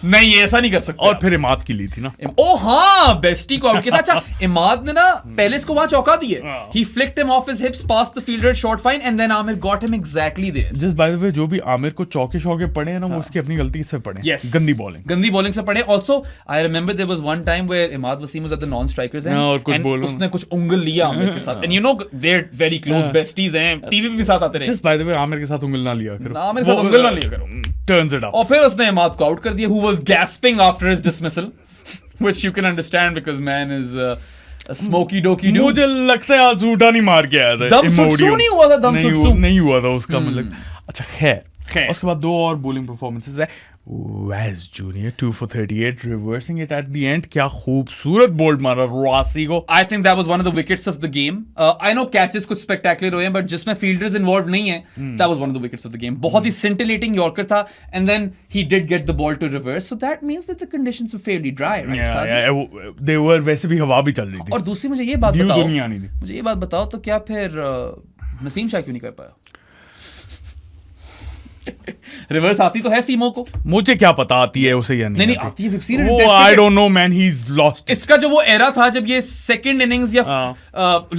नहीं ऐसा नहीं कर सकते. और फिर इमाद की ली थी ना. ओ हाँ, बेस्टी को आउट किया था. अच्छा, इमाद ने ना पहले इसको वहां चौका दिए. He flicked him off his hips past the fielder at short fine, and then Amir got him exactly there. Just by the way, जो भी आमिर को चौके पड़े हैं ना, वो उसकी अपनी गलती से पड़े. Yes. गंदी बॉलिंग से पड़े. Also, I remember there was one time where Imad Wasim was at the non-strikers end, and उसने कुछ उंगल लिया आमिर के साथ. And they're very close besties हैं. टीवी पे भी साथ आते रहे. Just by the way, Aamir के साथ उंगल ना लिया करो. आमिर के साथ उंगल ना लिया करो. Turns it up. और फिर उसने इमाद को आउट कर दिया, who was gasping after his dismissal, which you can understand because man is a smoky dokey dude. मुझे लगता है आज झूठा नहीं मार के आया था. दम सुटसू नहीं हुआ था. दम सुटसू नहीं हुआ था उसका मतलब. अच्छा खैर उसके बाद 2 और बॉलिंग परफॉर्मेंसेस है. Waz Junior 2 for 38, reversing it at the end. क्या खूबसूरत बोल्ड मारा रॉसी को. I think that was one of the wickets of the game. I know catches कुछ spectacular हुए हैं, but जिसमें fielders involved नहीं है, that was one of the wickets of the game. बहुत ही scintillating Yorker था, and then he did get the ball to reverse, so that means that the conditions were fairly dry, right? Yeah, they were. वैसे भी हवा भी चल रही थी. और दूसरी मुझे ये बात बताओ, तो क्या फिर नसीम शाह क्यों नहीं कर पाया? रिवर्स आती तो है सीमो को. मुझे क्या पता आती है उसे या नहीं आती है. We've seen it in वो Test I cricket. don't know man, he's lost. इसका जो वो एरा था जब ये सेकंड इनिंग्स या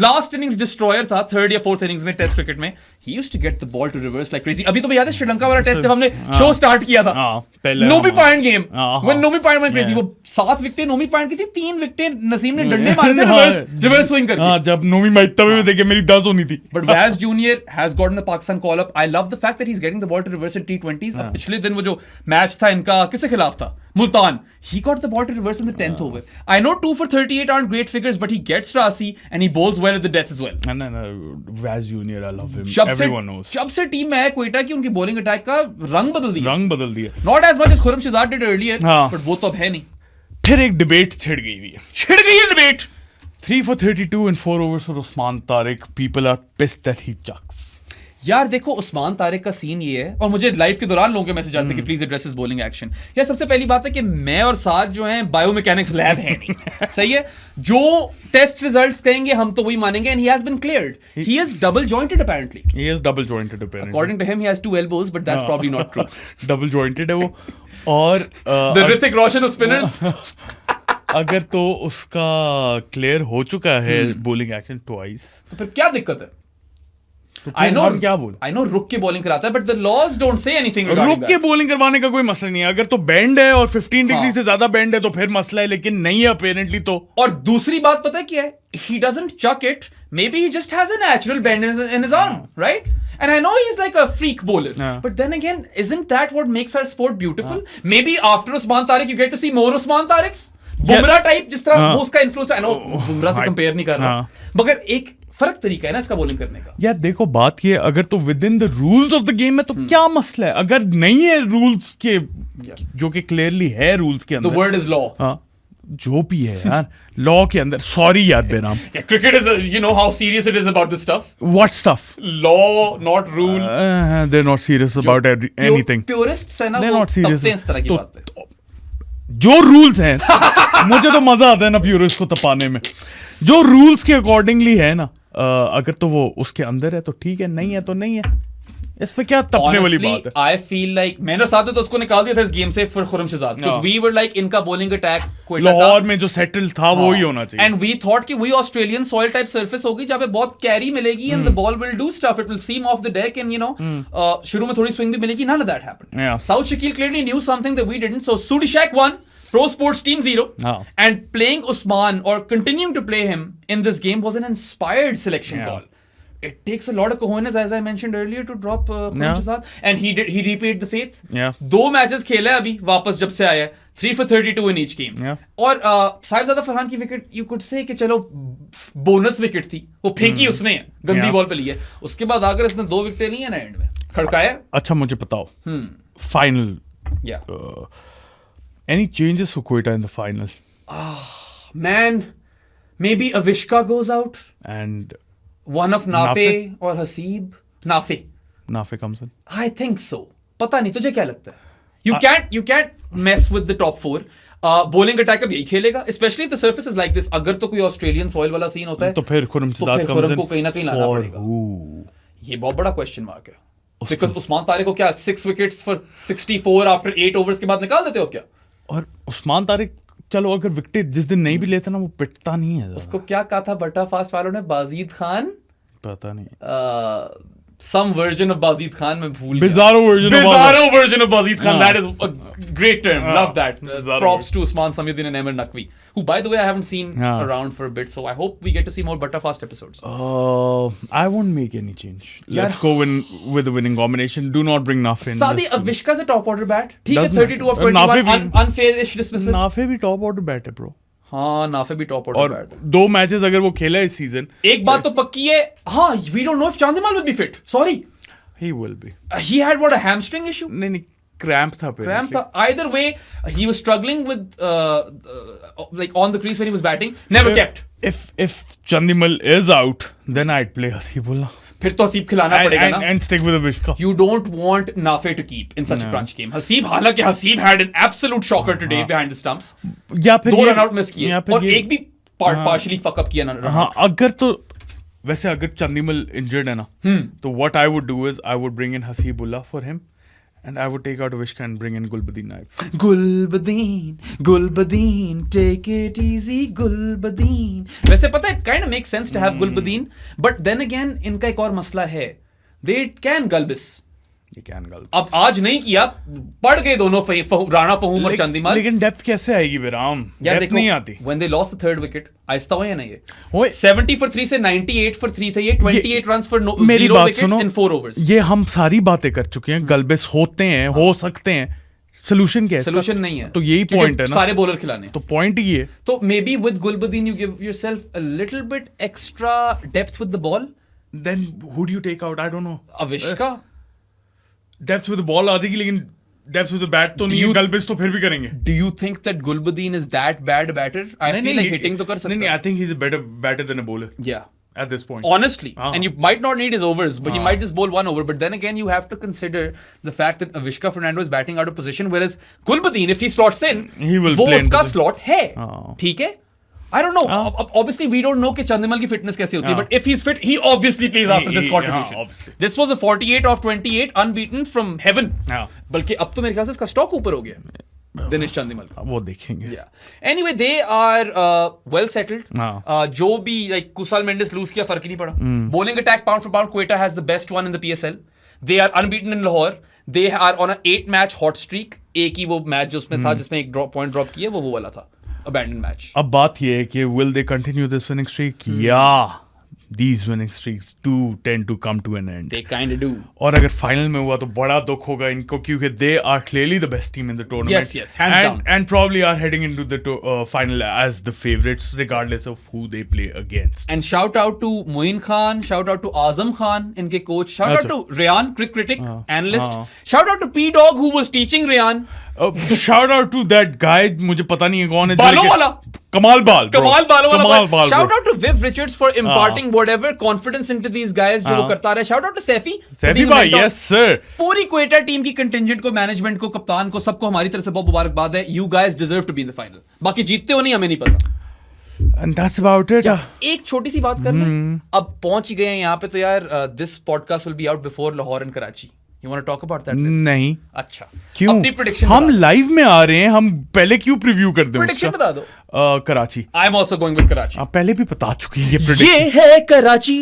लास्ट इनिंग्स डिस्ट्रॉयर था, 3rd या 4th इनिंग्स में टेस्ट क्रिकेट में, he used to get the ball to reverse like crazy. अभी तो याद है श्रीलंका वाला टेस्ट जब हमने शो स्टार्ट किया था, Nomi point game, when Nomi point went crazy, वो 7 विकेटें नोमी पॉइंट की थी, 3 विकेटें नसीम ने डंडे मारे थे रिवर्स स्विंग करके. जब नोमी मैच तब में देखे मेरी 10 होनी थी. But Waz Junior has gotten the Pakistan call up. I love the fact that he's getting the ball to reverse in T20s. अब पिछले दिन वो जो मैच था इनका किसके खिलाफ था, Multan, he got the ball to reverse in the 10th over. I know 2 for 38 aren't great figures, but he gets Rasi and he bowls well at the death as well. No, Waz Junior, I love him. Everyone knows. जब से team में है क्वेटा की, उनकी bowling attack का रंग बदल दिया. Not as much as Khurram Shehzad did earlier, but वो तो अब है नहीं. फिर एक डिबेट छिड़ गई है debate. 3 for 32 in 4 overs for Usman Tariq. People are pissed that he chucks. यार देखो, उस्मान तारिक का सीन ये है, और मुझे लाइव के दौरान लोगों के मैसेज आते हैं कि please address his bowling action. यार सबसे पहली बात है कि मैं और साथ जो हैं बायोमैकेनिक्स लैब है नहीं. सही है, जो टेस्ट रिजल्ट्स कहेंगे हम तो वही मानेंगे. And he has been cleared. He is double jointed apparently. According to him he has 2 elbows, but that's probably not true. Double jointed है वो. और the Hrithik Roshan of spinners. अगर तो उसका क्लियर हो चुका है बॉलिंग एक्शन ट्वाइस, तो फिर क्या दिक्कत है? I know रुक के बॉलिंग कराता है, but the laws don't say anything regarding रुक के बॉलिंग करवाने का कोई मसला नहीं है. अगर तो बैंड है और 15 डिग्री से ज्यादा बैंड है तो फिर मसला है, लेकिन नहीं है अपेरेंटली तो. और दूसरी बात पता है क्या है? He doesn't chuck it. Maybe he just has a natural bend in his arm, right? And I know he's like a freak bowler, but then again, isn't that what makes our sport beautiful? Maybe after Usman Tariq, you get to see more Usman Tariqs. Bumrah type, जिस तरह वो उसका influence. I know Bumrah से compare नहीं कर रहा, मगर एक फर्क तरीका है ना इसका बॉलिंग करने का. यार देखो, बात ये, अगर तो with in the rules of the game है तो क्या मसला है? अगर नहीं है रूल्स के, जो कि क्लियरली है रूल्स के अंदर, द वर्ड इज लॉ. जो भी है यार, लॉ के अंदर. सॉरी यार बेराम, cricket is, you know how serious it is about this stuff. What stuff? Law, not rule. They're not serious about anything. Purists है ना, they're not serious. इस तरह की बात पे. जो रूल्स हैं, मुझे तो मजा आता है ना प्यूरिस्ट को तपाने में. जो रूल्स के अकॉर्डिंगली है ना, अगर तो वो उसके अंदर है तो ठीक है, नहीं है तो नहीं है. इस पे क्या तपने वाली बात है? I feel like मैंने साथ तो उसको निकाल दिया था इस गेम से फिर Khurram Shehzad, because we were like इनका बॉलिंग अटैक लाहौर में जो सेटल था वो ही होना चाहिए. And we thought कि वही ऑस्ट्रेलियन सॉइल टाइप सरफेस होगी जहाँ पे बहुत कैरी मिलेगी, and the ball will do stuff, it will seam off the deck, and you know शुरू में थोड़ी स्विंग भी मिलेगी. None of that happened. South Shakil clearly knew something that we didn't, so Sudishak won. Pro Sports Team 0. And playing Usman or continuing to play him in this game was an inspired selection call. it takes a lot of cojones, as I mentioned earlier, to drop Khuram Shahzad, and he repaid the faith. Yeah. 2 matches खेला है अभी वापस जब से आया है, 3 for 32 in each game. Yeah. और साहिबजादा फरहान की विकेट you could say कि चलो बोनस विकेट थी, वो फेंकी उसने गंदी बॉल पे ली है, उसके बाद आकर इसने 2 विकेटें ली है ना एंड में, खड़काया. अच्छा मुझे बताओ, final, any changes for Quetta in the final? Man, maybe Avishka goes out. And one of Nafe or Haseeb. Nafe comes in. I think so. पता नहीं तुझे क्या लगता है? You can't mess with the top 4. Bowling attack अब यही खेलेगा, especially if the surface is like this. अगर तो कोई Australian soil वाला सीन होता है तो फिर खुरम शहजाद comes in को कहीं ना कहीं लाना पड़ेगा. ये बहुत बड़ा क्वेश्चन मार्क है. Because उस्मान तारिक को क्या 6 wickets for 64 after 8 overs के बाद निकाल देते हो क्या? और उस्मान तारिक चलो अगर विकेट जिस दिन नहीं भी लेता ना वो पिटता नहीं है. उसको क्या कहा था बट्टा फास्ट वालों ने? बाजीद खान, पता नहीं. Some version of Bazid Khan, मैं भूल गया. Bizarro version of Bazid Khan. That is a great term. Love that. Props to Usman Samiuddin and Emir Naqvi, who by the way I haven't seen around for a bit, so I hope we get to see more Butta Fast episodes. I won't make any change. Let's go with the winning combination. Do not bring Nafe in. Sadi Avishka is a top order bat. ठीक है, 32 of 21 unfair-ish dismissal. Nafe भी top order bat है bro. हाँ, नाफे भी top order bat है. 2 matches अगर वो खेला इस सीजन. एक बात तो पक्की है, हाँ, we don't know if Chandimal will be fit. Sorry. He will be. He had what, a hamstring issue? नहीं, cramp था. Either way, he was struggling with like on the crease when he was batting. Never kept. If Chandimal is out, then I'd play Haseebullah. फिर तो हसीब खिलाना पड़ेगा ना. And stick with Avishka. You don't want Nafe to keep in such a crunch game. Haseeb, हालांकि Haseeb had an absolute shocker today behind the stumps. या फिर 2 run out miss किए और एक भी partially fuck up किया ना. हाँ, अगर तो वैसे अगर चंदीमल injured है ना, तो what I would do is I would bring in Haseebullah for him. And I would take out Avishka and bring in Gulbadin Naib. Gulbadin, take it easy, Gulbadin. वैसे पता है, it kind of makes sense to have Gulbadin, but then again इनका एक और मसला है. They can Gulbis. अब आज नहीं किया, पड़ गए दोनों राणा फहूम और चंदीमाल. लेकिन डेप्थ कैसे आएगी बेराम? डेप्थ नहीं आती. When they lost the 3rd wicket, आहिस्ता हुआ या नहीं ये? 70 for 3 से 98 for 3 थे ये, 28 runs for 0 wickets in 4 overs. ये हम सारी बातें कर चुके हैं. गल्बिस होते हैं, हो सकते हैं. सोल्यूशन क्या है? सोल्यूशन नहीं है. तो यही पॉइंट है ना, सारे बॉलर खिलाने. तो पॉइंट ही है. तो maybe with Gulbadin you give yourself a little bit extra depth with the ball. Then who do you take out? I don't know. Avishka depth with the ball आ जाएगी, लेकिन डेप्थ विद द बैट तो नहीं. गल्बिस तो फिर भी करेंगे. Do you think that Gulbadin is that bad batter? I feel like hitting तो कर सकता है. नहीं, I think he is a better batter than a bowler. या at this point. Honestly. And you might not need his overs, but he might just bowl 1 over. But then again, you have to consider the fact that Avishka Fernando is batting out of position, whereas Gulbadin, if he slots in, he will वो उसका slot है. ठीक है? I don't know. Obviously, we don't know कि चंदीमल की fitness कैसी होती है. But if he's fit, he obviously plays after this contribution. This was a 48 of 28 unbeaten from heaven. बल्कि अब तो मेरे ख्याल से इसका स्टॉक ऊपर हो गया. दिनेश चंदीमल वो देखेंगे. Anyway, they are well settled. जो भी like कुसाल मेंडिस लूज किया फर्क ही नहीं पड़ा. Bowling attack pound for pound, Quetta has the best one in the PSL. They are unbeaten in Lahore. They are on a 8-match hot streak. एक ही वो match जो उसमें था जिसमें एक point drop किया वो वाला था. Abandoned match. अब बात ये है कि will they continue this winning streak? Yeah. These winning streaks do tend to come to an end. They kind of do. और अगर फाइनल में हुआ तो बड़ा दुख होगा इनको, क्योंकि they are clearly the best team in the tournament. Yes, hands down. And probably are heading into the final as the favorites, regardless of who they play against. And shout out to Moin Khan, shout out to Azam Khan, इनके coach. Shout out to Rayan, critic, analyst. Shout out to P-Dog who was teaching Rayan. Shout out to that guy, मुझे पता नहीं है कौन है. बालों वाला. कमाल बालों वाला. Shout out to Viv Richards for imparting whatever confidence into these guys जो वो करता रहा है. Shout out to Saifi भाई, yes sir. पूरी क्वेटा टीम की कंटिंजेंट को, मैनेजमेंट को, कप्तान को, सबको हमारी तरफ से बहुत मुबारकबाद है. You guys deserve to be in the final. बाकी जीतते हो नहीं हमें नहीं पता. And that's about it. एक छोटी सी बात करना. अब पहुंच गए हैं यहाँ पे तो यार, this podcast will be out before Lahore and Karachi. You want to talk about that? नहीं. अच्छा. क्यों? अपनी prediction हम लाइव में आ रहे हैं, हम पहले क्यों प्रीव्यू कर दें? Prediction बता दो. Karachi. I'm also going with Karachi. आप पहले भी बता चुकी हैं ये prediction. ये है कराची.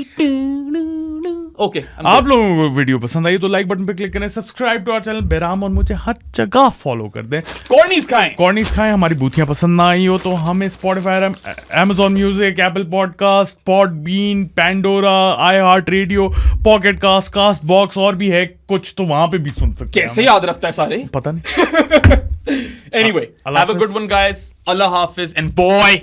Okay. आप लोगों को वीडियो पसंद आई तो लाइक बटन पे क्लिक करें, सब्सक्राइब टू आवर चैनल बेराम, और मुझे हर जगह फॉलो कर दें। कॉर्नीज खाएं। कॉर्नीज खाएं। हमारी बूथियां पसंद ना आई हो तो हमें Spotify, Amazon music, Apple podcast, Podbean, Pandora, iHeart radio, Pocket Cast, Castbox और भी है कुछ, तो वहां पे भी सुन सकते हैं। कैसे याद रखता है सारे? पता नहीं। Anyway, have a good one, guys. Allah Hafiz, and boy.